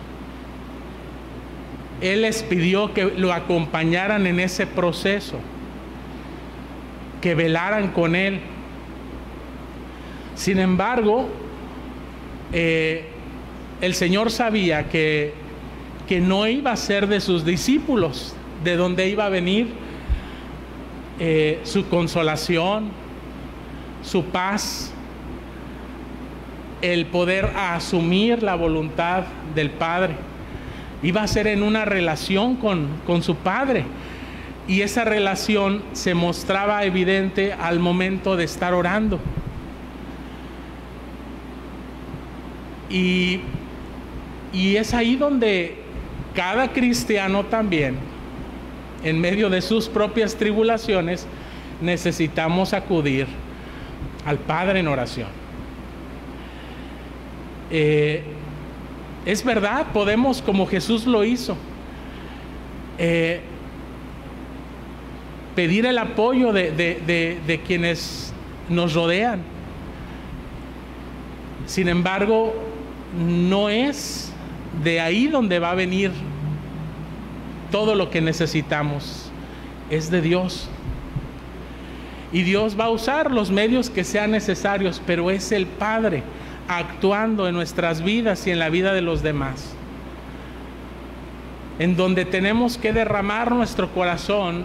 Él les pidió que lo acompañaran en ese proceso, que velaran con Él. Sin embargo, el Señor sabía que no iba a ser de sus discípulos de donde iba a venir su consolación, su paz, el poder asumir la voluntad del Padre. Iba a ser en una relación con su Padre, y esa relación se mostraba evidente al momento de estar orando. Y es ahí donde cada cristiano también, en medio de sus propias tribulaciones, necesitamos acudir al Padre en oración. Es verdad, podemos, como Jesús lo hizo, pedir el apoyo de quienes nos rodean. Sin embargo, no es de ahí donde va a venir todo lo que necesitamos, es de Dios. Y Dios va a usar los medios que sean necesarios, pero es el Padre actuando en nuestras vidas y en la vida de los demás. En donde tenemos que derramar nuestro corazón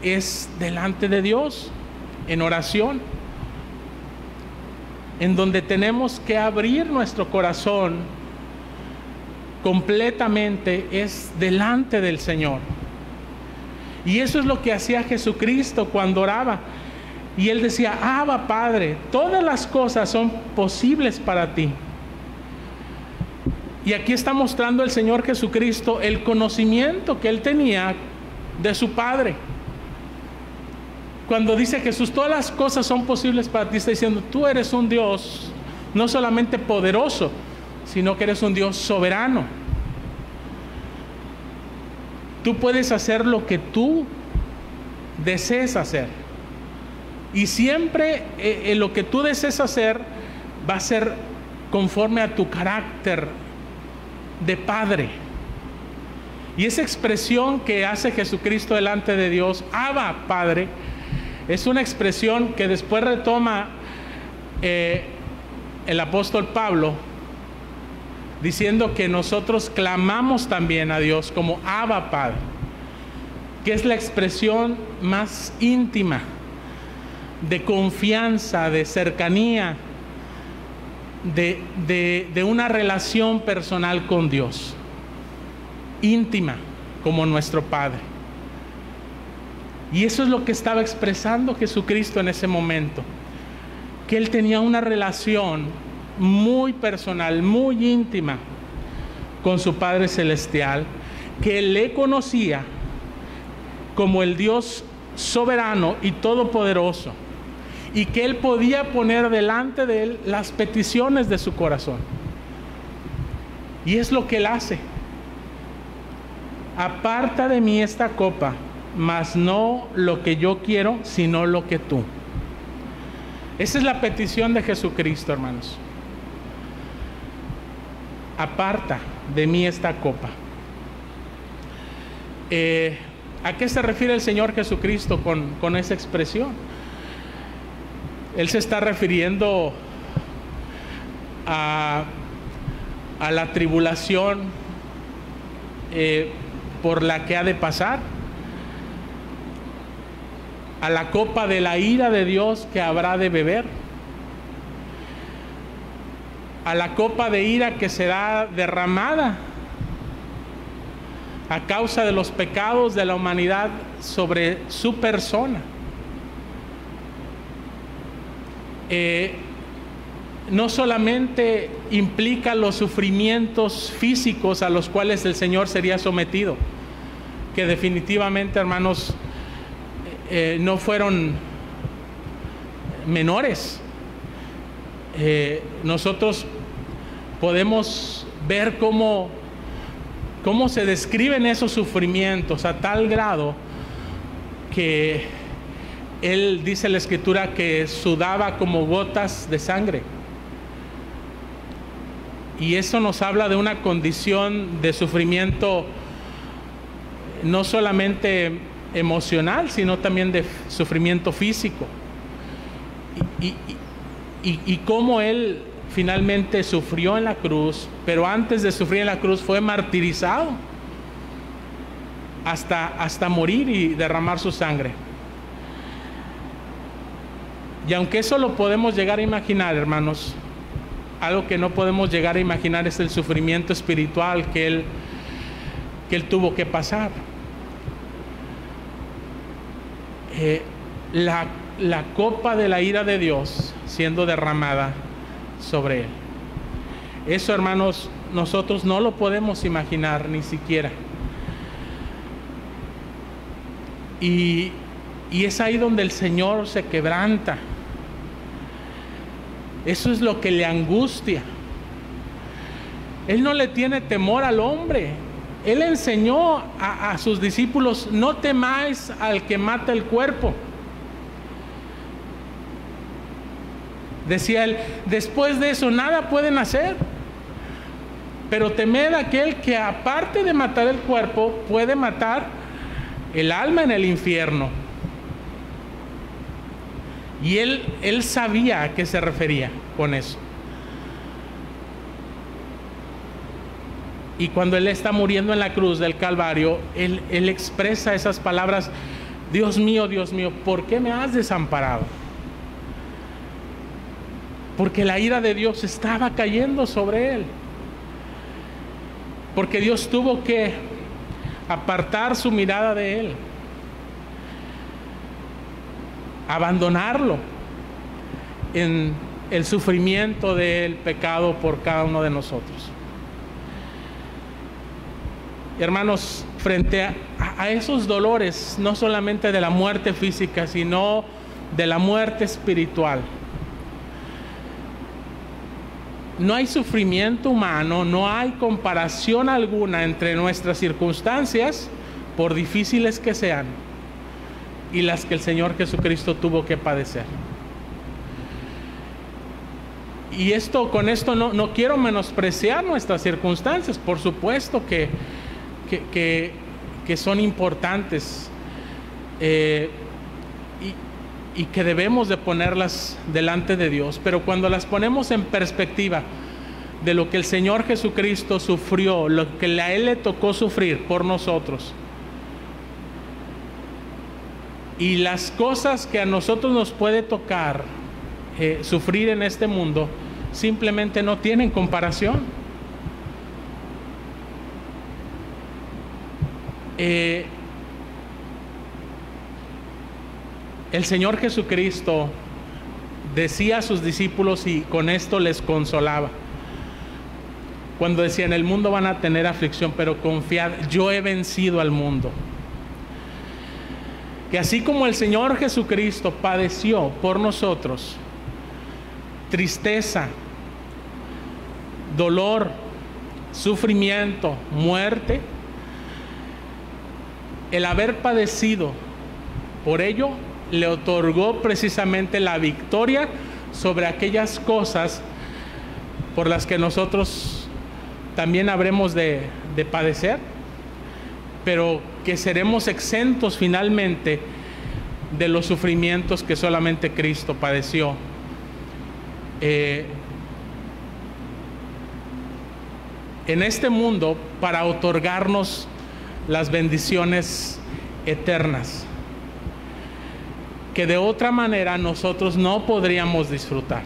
es delante de Dios, en oración. En donde tenemos que abrir nuestro corazón completamente es delante del Señor. Y eso es lo que hacía Jesucristo cuando oraba. Y Él decía: Abba, Padre, todas las cosas son posibles para ti. Y aquí está mostrando el Señor Jesucristo el conocimiento que Él tenía de su Padre. Cuando dice Jesús, todas las cosas son posibles para ti, está diciendo: tú eres un Dios no solamente poderoso, sino que eres un Dios soberano. Tú puedes hacer lo que tú desees hacer. Y siempre lo que tú desees hacer va a ser conforme a tu carácter de Padre. Y esa expresión que hace Jesucristo delante de Dios, Abba, Padre, es una expresión que después retoma el apóstol Pablo, diciendo que nosotros clamamos también a Dios como Abba, Padre, que es la expresión más íntima de confianza, de cercanía, de una relación personal con Dios, íntima como nuestro Padre. Y eso es lo que estaba expresando Jesucristo en ese momento, que Él tenía una relación muy personal, muy íntima con su Padre Celestial, que Él le conocía como el Dios soberano y todopoderoso, y que Él podía poner delante de Él las peticiones de su corazón. Y es lo que Él hace: aparta de mí esta copa, mas no lo que yo quiero, sino lo que tú. Esa es la petición de Jesucristo, hermanos. Aparta de mí esta copa. ¿A qué se refiere el Señor Jesucristo con esa expresión? Él se está refiriendo a la tribulación por la que ha de pasar, a la copa de la ira de Dios que habrá de beber, a la copa de ira que será derramada a causa de los pecados de la humanidad sobre su persona. No solamente implica los sufrimientos físicos a los cuales el Señor sería sometido, que definitivamente, hermanos, no fueron menores. Nosotros podemos ver cómo se describen esos sufrimientos a tal grado que él, dice la Escritura, que sudaba como gotas de sangre. Y eso nos habla de una condición de sufrimiento no solamente emocional, sino también de sufrimiento físico. Y cómo él finalmente sufrió en la cruz, pero antes de sufrir en la cruz fue martirizado hasta morir y derramar su sangre. Y aunque eso lo podemos llegar a imaginar, hermanos, algo que no podemos llegar a imaginar es el sufrimiento espiritual que él tuvo que pasar. La copa de la ira de Dios siendo derramada sobre él. Eso, hermanos, nosotros no lo podemos imaginar ni siquiera. Y es ahí donde el Señor se quebranta. Eso es lo que le angustia. Él no le tiene temor al hombre. Él enseñó a sus discípulos: no temáis al que mata el cuerpo. Decía él: después de eso nada pueden hacer, pero temed a aquel que, aparte de matar el cuerpo, puede matar el alma en el infierno. Y él sabía a qué se refería con eso. Y cuando él está muriendo en la cruz del Calvario, él expresa esas palabras: Dios mío, ¿por qué me has desamparado? Porque la ira de Dios estaba cayendo sobre él. Porque Dios tuvo que apartar su mirada de él, abandonarlo en el sufrimiento del pecado por cada uno de nosotros. Hermanos, frente a esos dolores, no solamente de la muerte física, sino de la muerte espiritual, no hay sufrimiento humano, no hay comparación alguna entre nuestras circunstancias, por difíciles que sean, y las que el Señor Jesucristo tuvo que padecer. Y con esto no quiero menospreciar nuestras circunstancias. Por supuesto que son importantes, y que debemos de ponerlas delante de Dios, pero cuando las ponemos en perspectiva de lo que el Señor Jesucristo sufrió, lo que a Él le tocó sufrir por nosotros, y las cosas que a nosotros nos puede tocar sufrir en este mundo, simplemente no tienen comparación. El Señor Jesucristo decía a sus discípulos, y con esto les consolaba, cuando decía: en el mundo van a tener aflicción, pero confiad, yo he vencido al mundo. Que así como el Señor Jesucristo padeció por nosotros tristeza, dolor, sufrimiento, muerte, el haber padecido por ello le otorgó precisamente la victoria sobre aquellas cosas por las que nosotros también habremos de padecer, pero que seremos exentos finalmente de los sufrimientos que solamente Cristo padeció. En este mundo, para otorgarnos las bendiciones eternas que de otra manera nosotros no podríamos disfrutar.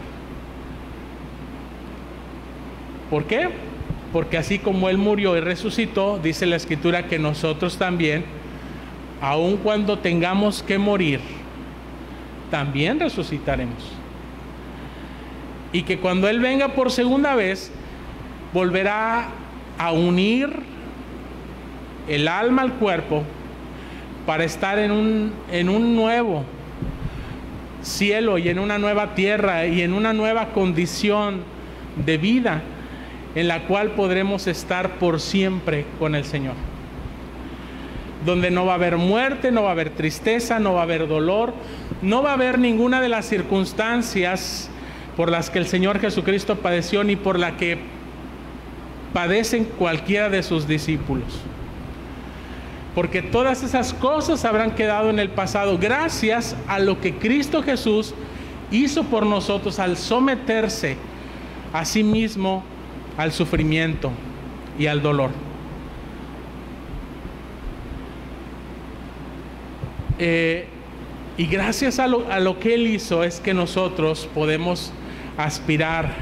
¿Por qué? Porque así como Él murió y resucitó, dice la Escritura que nosotros también, aun cuando tengamos que morir, también resucitaremos. Y que cuando Él venga por segunda vez, volverá a unir el alma al cuerpo para estar en un nuevo cielo y en una nueva tierra y en una nueva condición de vida en la cual podremos estar por siempre con el Señor, donde no va a haber muerte, no va a haber tristeza, no va a haber dolor, no va a haber ninguna de las circunstancias por las que el Señor Jesucristo padeció ni por la que padecen cualquiera de sus discípulos, porque todas esas cosas habrán quedado en el pasado gracias a lo que Cristo Jesús hizo por nosotros al someterse a sí mismo al sufrimiento y al dolor. Y gracias a lo que Él hizo es que nosotros podemos aspirar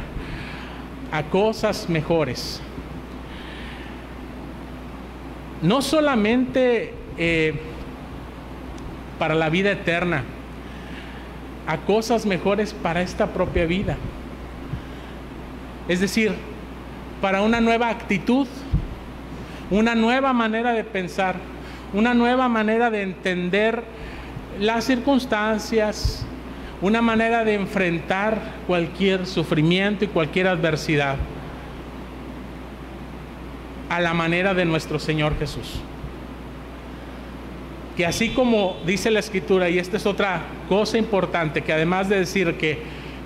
a cosas mejores. No solamente para la vida eterna, a cosas mejores para esta propia vida. Es decir, para una nueva actitud, una nueva manera de pensar, una nueva manera de entender las circunstancias, una manera de enfrentar cualquier sufrimiento y cualquier adversidad a la manera de nuestro Señor Jesús. Que así como dice la Escritura, y esta es otra cosa importante, que además de decir que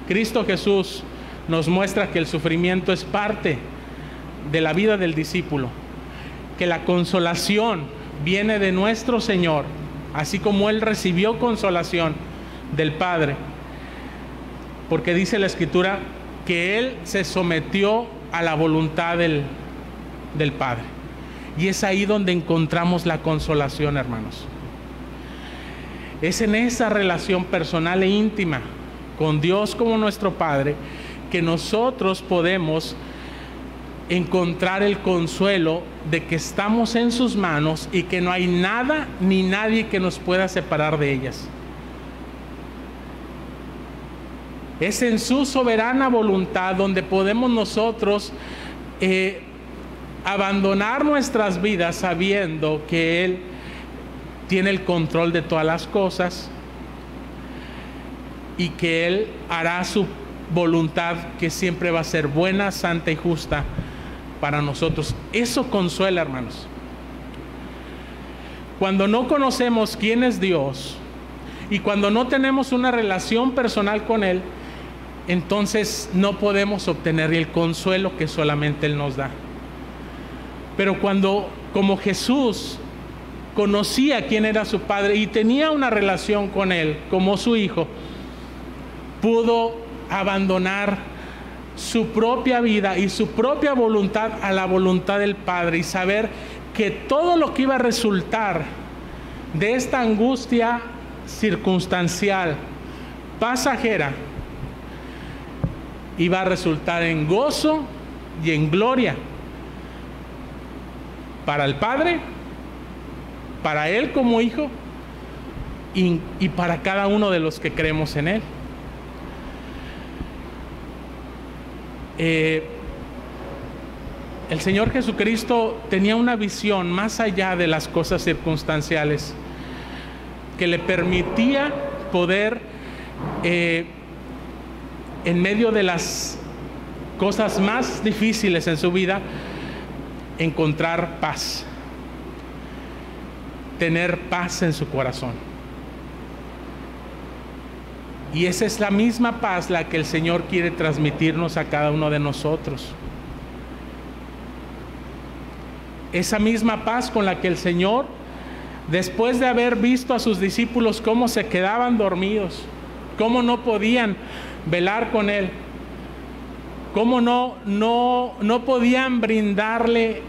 Cristo Jesús nos muestra que el sufrimiento es parte de la vida del discípulo, que la consolación viene de nuestro Señor, así como Él recibió consolación del Padre, porque dice la Escritura que Él se sometió a la voluntad del Padre, y es ahí donde encontramos la consolación, hermanos. Es en esa relación personal e íntima con Dios como nuestro Padre que nosotros podemos encontrar el consuelo de que estamos en sus manos y que no hay nada ni nadie que nos pueda separar de ellas. Es en su soberana voluntad donde podemos nosotros abandonar nuestras vidas sabiendo que Él tiene el control de todas las cosas y que Él hará su voluntad, que siempre va a ser buena, santa y justa para nosotros. Eso consuela, hermanos. Cuando no conocemos quién es Dios y cuando no tenemos una relación personal con Él, entonces no podemos obtener el consuelo que solamente Él nos da. Pero cuando, como Jesús conocía quién era su Padre y tenía una relación con Él como su Hijo, pudo abandonar su propia vida y su propia voluntad a la voluntad del Padre y saber que todo lo que iba a resultar de esta angustia circunstancial, pasajera, iba a resultar en gozo y en gloria para el Padre, para Él como Hijo y para cada uno de los que creemos en Él. El Señor Jesucristo tenía una visión más allá de las cosas circunstanciales que le permitía poder en medio de las cosas más difíciles en su vida encontrar paz, tener paz en su corazón. Y esa es la misma paz la que el Señor quiere transmitirnos a cada uno de nosotros. Esa misma paz con la que el Señor, después de haber visto a sus discípulos cómo se quedaban dormidos, cómo no podían velar con Él, cómo no podían brindarle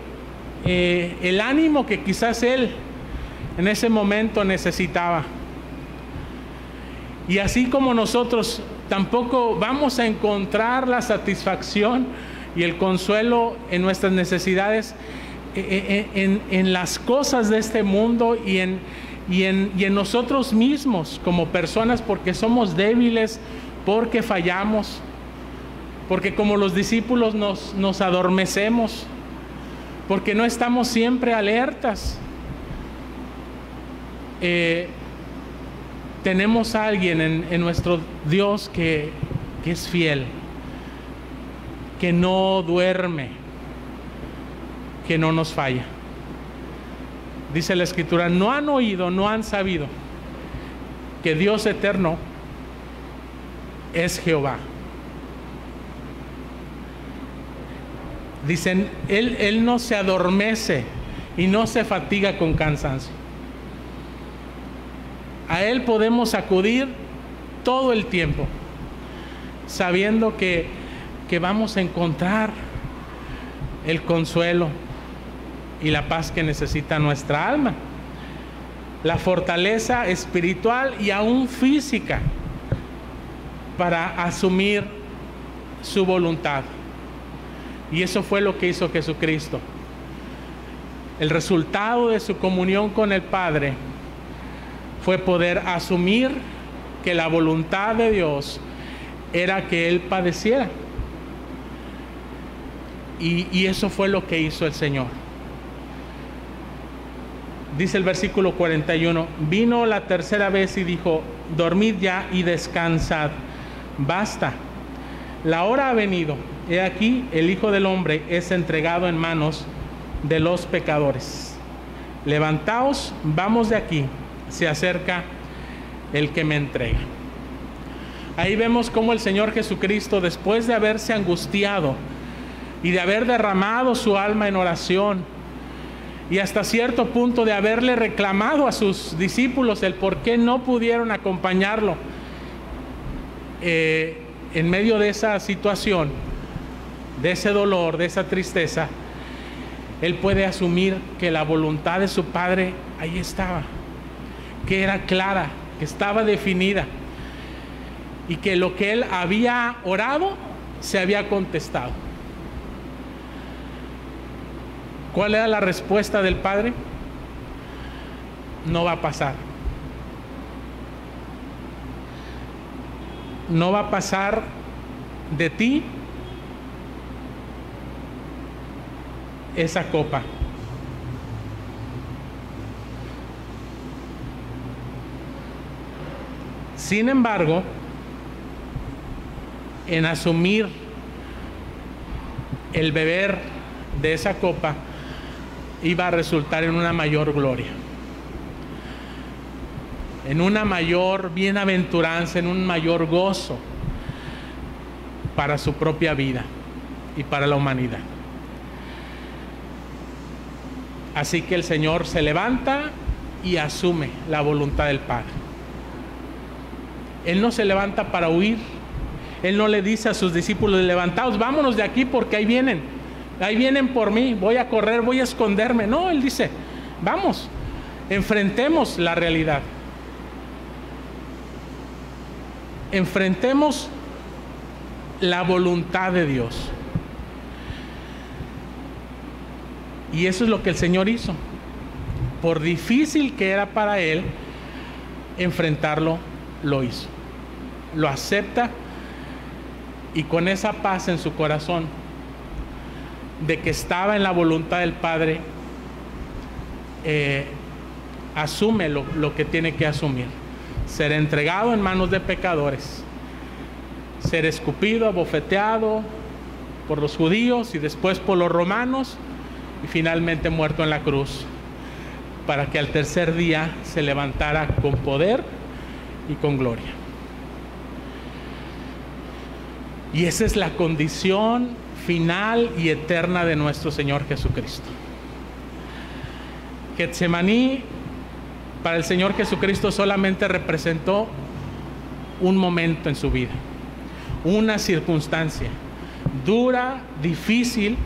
el ánimo que quizás él en ese momento necesitaba. Y así como nosotros tampoco vamos a encontrar la satisfacción y el consuelo en nuestras necesidades, en las cosas de este mundo y en nosotros mismos como personas, porque somos débiles, porque fallamos, porque como los discípulos nos adormecemos, porque no estamos siempre alertas. Tenemos a alguien en nuestro Dios que es fiel, que no duerme, que no nos falla. Dice la Escritura: no han oído, no han sabido que Dios eterno es Jehová. Dicen, Él no se adormece y no se fatiga con cansancio. A Él podemos acudir todo el tiempo, sabiendo que vamos a encontrar el consuelo y la paz que necesita nuestra alma, la fortaleza espiritual y aún física para asumir su voluntad. Y eso fue lo que hizo Jesucristo. El resultado de su comunión con el Padre fue poder asumir que la voluntad de Dios era que Él padeciera. Y eso fue lo que hizo el Señor. Dice el versículo 41, vino la tercera vez y dijo, dormid ya y descansad, basta, la hora ha venido, he aquí el Hijo del Hombre es entregado en manos de los pecadores. Levantaos, vamos de aquí, se acerca el que me entrega. Ahí vemos cómo el Señor Jesucristo, después de haberse angustiado y de haber derramado su alma en oración, y hasta cierto punto de haberle reclamado a sus discípulos el por qué no pudieron acompañarlo en medio de esa situación, de ese dolor, de esa tristeza, Él puede asumir que la voluntad de su Padre ahí estaba, que era clara, que estaba definida, y que lo que Él había orado se había contestado. ¿Cuál era la respuesta del Padre? No va a pasar. No va a pasar de ti esa copa. Sin embargo, en asumir el beber de esa copa, iba a resultar en una mayor gloria, en una mayor bienaventuranza, en un mayor gozo para su propia vida y para la humanidad. Así que el Señor se levanta y asume la voluntad del Padre. Él no se levanta para huir. Él no le dice a sus discípulos, levantaos, vámonos de aquí porque ahí vienen por mí, voy a correr, voy a esconderme. No, Él dice, vamos, enfrentemos la realidad. Enfrentemos la voluntad de Dios. Y eso es lo que el Señor hizo. Por difícil que era para Él enfrentarlo, lo hizo. Lo acepta, y con esa paz en su corazón de que estaba en la voluntad del Padre, asume lo que tiene que asumir: ser entregado en manos de pecadores, ser escupido, abofeteado por los judíos y después por los romanos, y finalmente muerto en la cruz, para que al tercer día se levantara con poder y con gloria. Y esa es la condición final y eterna de nuestro Señor Jesucristo. Getsemaní para el Señor Jesucristo solamente representó un momento en su vida, una circunstancia dura, difícil,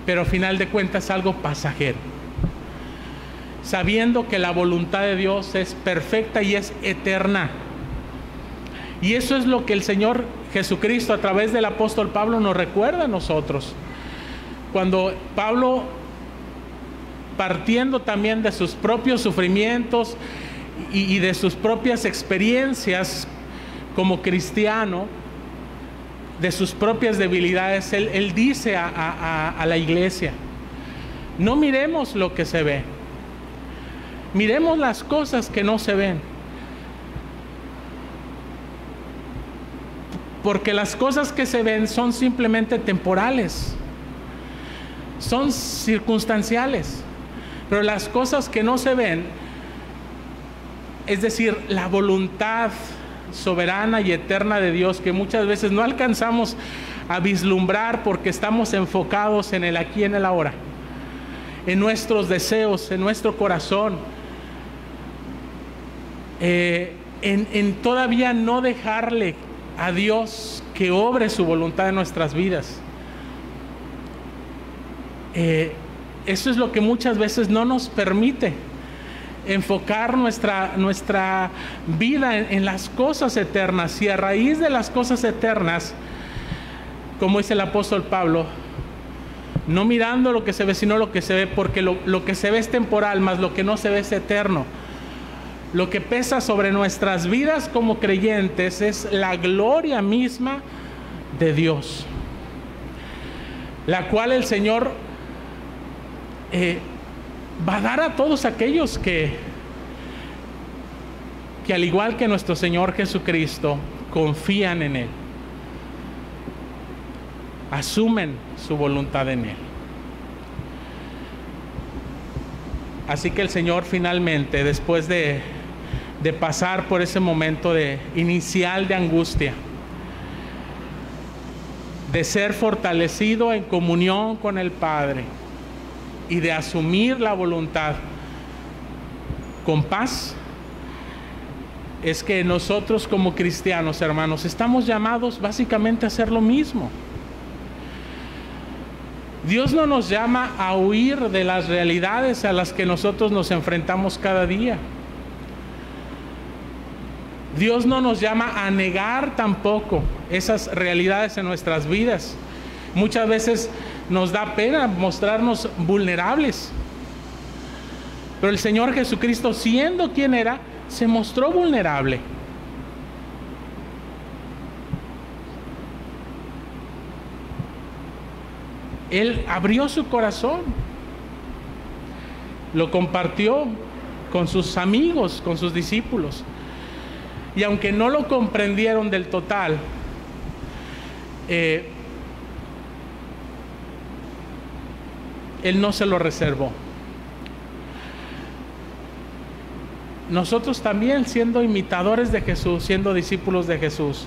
pero al final de cuentas es algo pasajero, sabiendo que la voluntad de Dios es perfecta y es eterna. Y eso es lo que el Señor Jesucristo a través del apóstol Pablo nos recuerda a nosotros. Cuando Pablo, partiendo también de sus propios sufrimientos y de sus propias experiencias como cristiano, de sus propias debilidades, él dice a la iglesia: no miremos lo que se ve, miremos las cosas que no se ven, porque las cosas que se ven son simplemente temporales, son circunstanciales, pero las cosas que no se ven, es decir, la voluntad soberana y eterna de Dios, que muchas veces no alcanzamos a vislumbrar porque estamos enfocados en el aquí y en el ahora, en nuestros deseos, en nuestro corazón, en todavía no dejarle a Dios que obre su voluntad en nuestras vidas. Eso es lo que muchas veces no nos permite enfocar nuestra vida en las cosas eternas. Y a raíz de las cosas eternas, como dice el apóstol Pablo, no mirando lo que se ve, sino lo que se ve, porque lo que se ve es temporal, mas lo que no se ve es eterno. Lo que pesa sobre nuestras vidas como creyentes es la gloria misma de Dios, la cual el Señor va a dar a todos aquellos que al igual que nuestro Señor Jesucristo confían en Él, asumen su voluntad en Él. Así que el Señor finalmente, después de pasar por ese momento inicial de angustia, de ser fortalecido en comunión con el Padre y de asumir la voluntad con paz, es que nosotros como cristianos, hermanos, estamos llamados básicamente a hacer lo mismo. Dios no nos llama a huir de las realidades a las que nosotros nos enfrentamos cada día. Dios no nos llama a negar tampoco esas realidades en nuestras vidas. Muchas veces nos da pena mostrarnos vulnerables, pero el Señor Jesucristo, siendo quien era, se mostró vulnerable. Él abrió su corazón, lo compartió con sus amigos, con sus discípulos, y aunque no lo comprendieron del total, Él no se lo reservó. Nosotros también, siendo imitadores de Jesús, siendo discípulos de Jesús,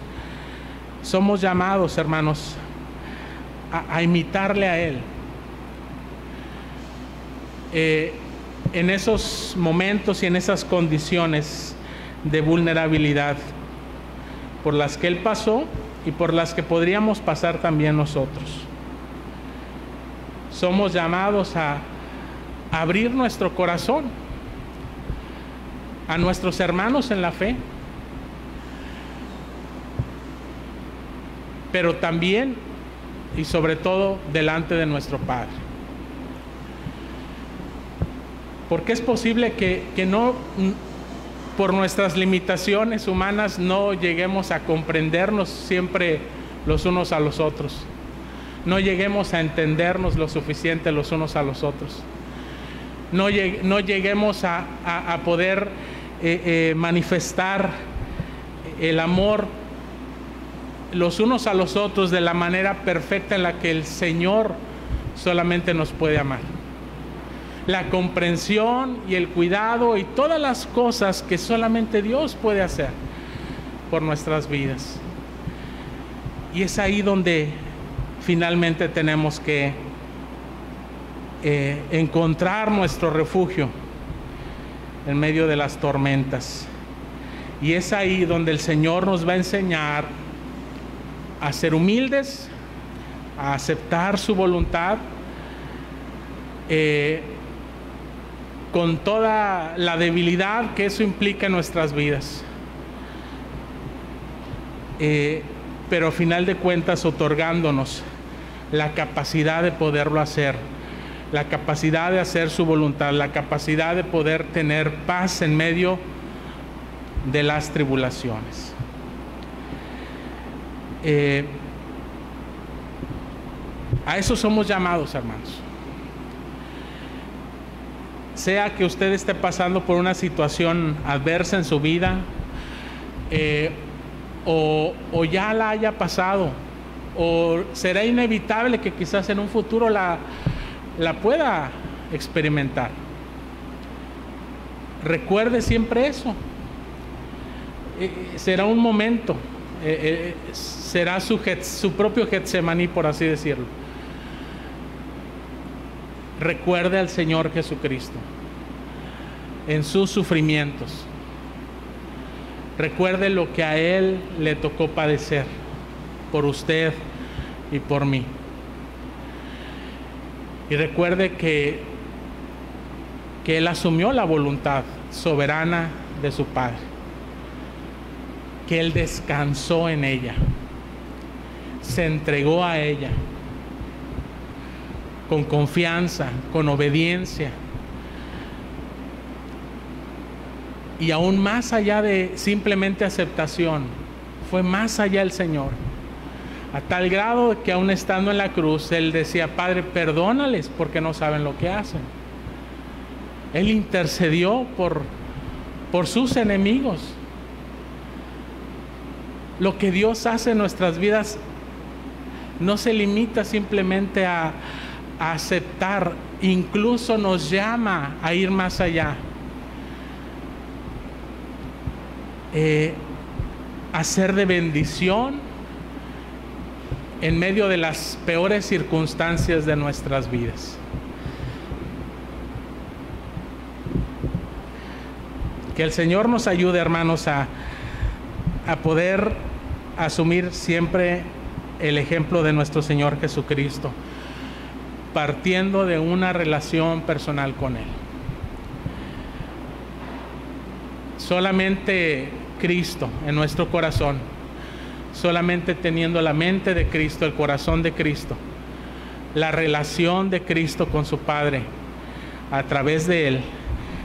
somos llamados, hermanos, a imitarle a Él. En esos momentos y en esas condiciones de vulnerabilidad por las que Él pasó y por las que podríamos pasar también nosotros. Somos llamados a abrir nuestro corazón a nuestros hermanos en la fe, pero también y sobre todo delante de nuestro Padre. Porque es posible que no, por nuestras limitaciones humanas, no lleguemos a comprendernos siempre los unos a los otros, no lleguemos a entendernos lo suficiente los unos a los otros, no lleguemos a poder manifestar el amor los unos a los otros de la manera perfecta en la que el Señor solamente nos puede amar. La comprensión y el cuidado y todas las cosas que solamente Dios puede hacer por nuestras vidas. Y es ahí donde finalmente tenemos que encontrar nuestro refugio en medio de las tormentas. Y es ahí donde el Señor nos va a enseñar a ser humildes, a aceptar su voluntad con toda la debilidad que eso implica en nuestras vidas. Pero a final de cuentas otorgándonos la capacidad de poderlo hacer, la capacidad de hacer su voluntad, la capacidad de poder tener paz en medio de las tribulaciones. A eso somos llamados, hermanos. Sea que usted esté pasando por una situación adversa en su vida, o ya la haya pasado, o será inevitable que quizás en un futuro la pueda experimentar. Recuerde siempre eso. Será un momento, será su propio Getsemaní, por así decirlo. Recuerde al Señor Jesucristo en sus sufrimientos. Recuerde lo que a Él le tocó padecer por usted y por mí. Y recuerde que Él asumió la voluntad soberana de su Padre, que Él descansó en ella, se entregó a ella con confianza, con obediencia. Y aún más allá de simplemente aceptación, fue más allá el Señor. A tal grado que aún estando en la cruz, Él decía: Padre, perdónales porque no saben lo que hacen. Él intercedió por sus enemigos. Lo que Dios hace en nuestras vidas no se limita simplemente a aceptar, incluso nos llama a ir más allá. A ser de bendición en medio de las peores circunstancias de nuestras vidas. Que el Señor nos ayude, hermanos, a poder asumir siempre el ejemplo de nuestro Señor Jesucristo, partiendo de una relación personal con Él. Solamente Cristo en nuestro corazón, solamente teniendo la mente de Cristo, el corazón de Cristo, la relación de Cristo con su Padre, a través de Él,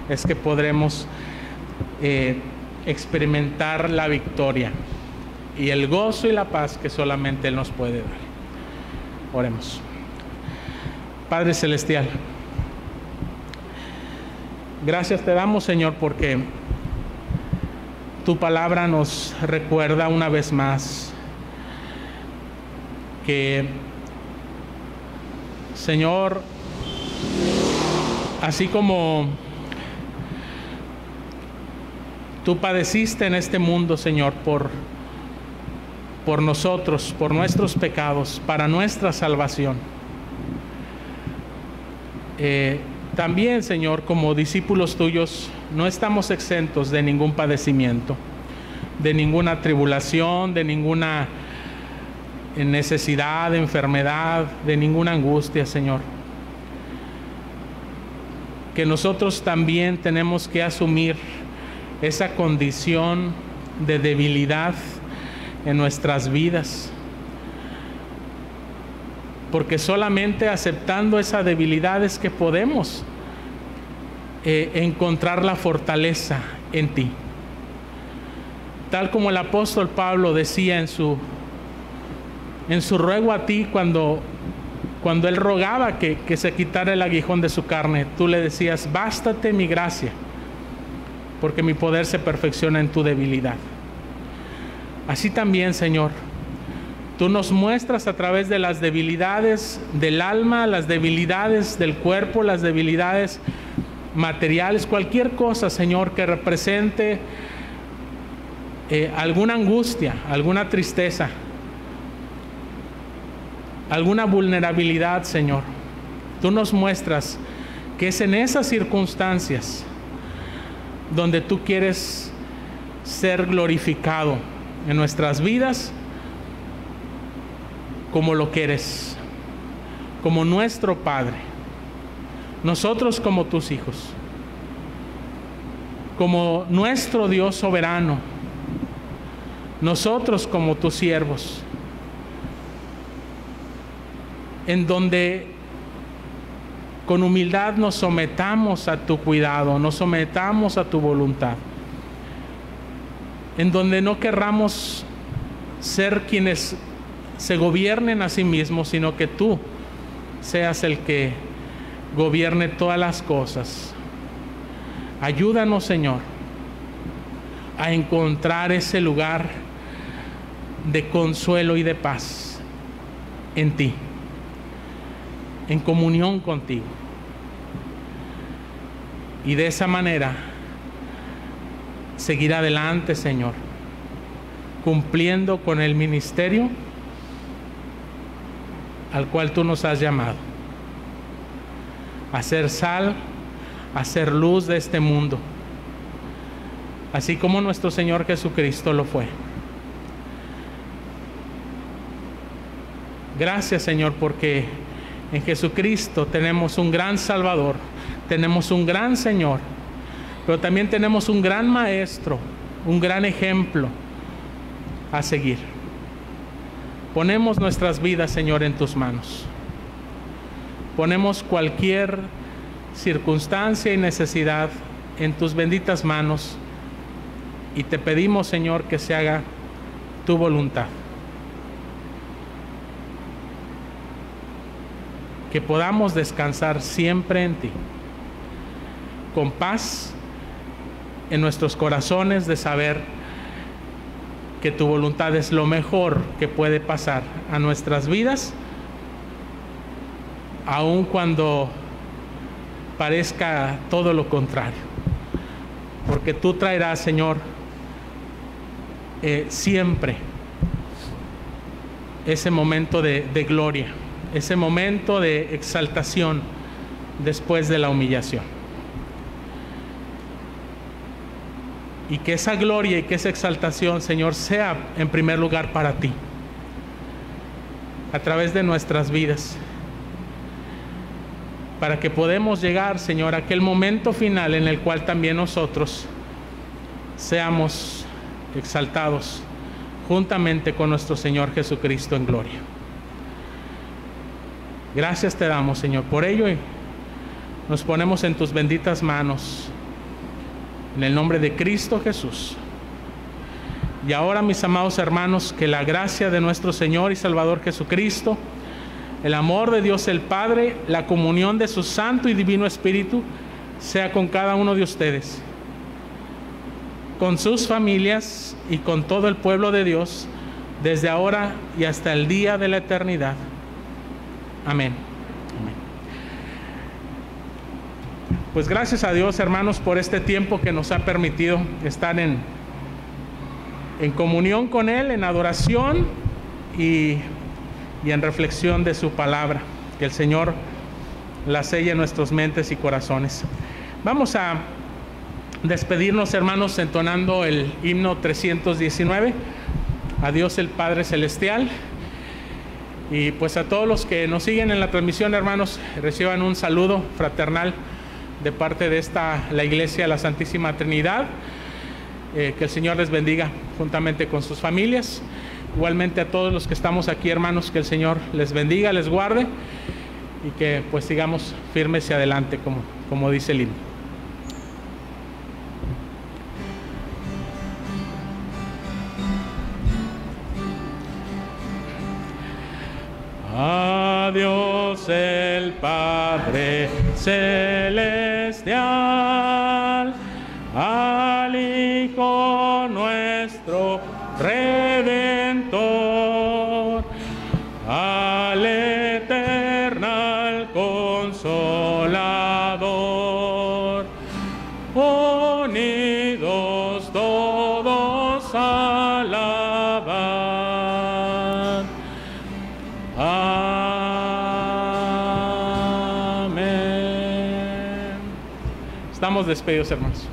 es que podremos experimentar la victoria y el gozo y la paz que solamente Él nos puede dar. Oremos. Padre Celestial, gracias te damos, Señor, porque tu palabra nos recuerda una vez más que, Señor, así como tú padeciste en este mundo, Señor, por nosotros, por nuestros pecados, para nuestra salvación, también, Señor, como discípulos tuyos, no estamos exentos de ningún padecimiento, de ninguna tribulación, de ninguna necesidad, de enfermedad, de ninguna angustia, Señor. Que nosotros también tenemos que asumir esa condición de debilidad en nuestras vidas, porque solamente aceptando esa debilidad es que podemos encontrar la fortaleza en ti. Tal como el apóstol Pablo decía en su ruego a ti, cuando él rogaba que se quitara el aguijón de su carne, tú le decías: bástate mi gracia, porque mi poder se perfecciona en tu debilidad. Así también, Señor, tú nos muestras a través de las debilidades del alma, las debilidades del cuerpo, las debilidades materiales, cualquier cosa, Señor, que represente alguna angustia, alguna tristeza, alguna vulnerabilidad, Señor. Tú nos muestras que es en esas circunstancias donde tú quieres ser glorificado en nuestras vidas, como lo que eres, como nuestro Padre, nosotros como tus hijos, como nuestro Dios soberano, nosotros como tus siervos, en donde con humildad nos sometamos a tu cuidado, nos sometamos a tu voluntad, en donde no querramos ser quienes se gobiernen a sí mismos, sino que tú seas el que gobierne todas las cosas. Ayúdanos, Señor, a encontrar ese lugar de consuelo y de paz en ti, en comunión contigo. Y de esa manera seguir adelante, Señor, cumpliendo con el ministerio al cual tú nos has llamado, a ser sal, a ser luz de este mundo, así como nuestro Señor Jesucristo lo fue. Gracias, Señor, porque en Jesucristo tenemos un gran Salvador, tenemos un gran Señor, pero también tenemos un gran Maestro, un gran ejemplo a seguir. Ponemos nuestras vidas, Señor, en tus manos. Ponemos cualquier circunstancia y necesidad en tus benditas manos y te pedimos, Señor, que se haga tu voluntad. Que podamos descansar siempre en ti, con paz en nuestros corazones de saber que tu voluntad es lo mejor que puede pasar a nuestras vidas, aun cuando parezca todo lo contrario, porque tú traerás, Señor, siempre ese momento de gloria, ese momento de exaltación después de la humillación. Y que esa gloria y que esa exaltación, Señor, sea en primer lugar para ti, a través de nuestras vidas, para que podamos llegar, Señor, a aquel momento final en el cual también nosotros seamos exaltados juntamente con nuestro Señor Jesucristo en gloria. Gracias te damos, Señor, por ello, y nos ponemos en tus benditas manos, en el nombre de Cristo Jesús. Y ahora, mis amados hermanos, que la gracia de nuestro Señor y Salvador Jesucristo, el amor de Dios el Padre, la comunión de su Santo y Divino Espíritu, sea con cada uno de ustedes, con sus familias y con todo el pueblo de Dios, desde ahora y hasta el día de la eternidad. Amén. Amén. Pues gracias a Dios, hermanos, por este tiempo que nos ha permitido estar en comunión con Él, en adoración y en reflexión de su palabra. Que el Señor la selle en nuestras mentes y corazones. Vamos a despedirnos, hermanos, entonando el himno 319, a Dios el Padre Celestial. Y pues a todos los que nos siguen en la transmisión, hermanos, reciban un saludo fraternal de parte de la Iglesia de la Santísima Trinidad. Que el Señor les bendiga juntamente con sus familias. Igualmente a todos los que estamos aquí, hermanos, que el Señor les bendiga, les guarde y que pues sigamos firmes y adelante, como dice el himno. A Dios el Padre Celestial, al Hijo nuestro Redentor, al eternal Consolador, unidos todos alaban. Amén. Estamos despedidos, hermanos.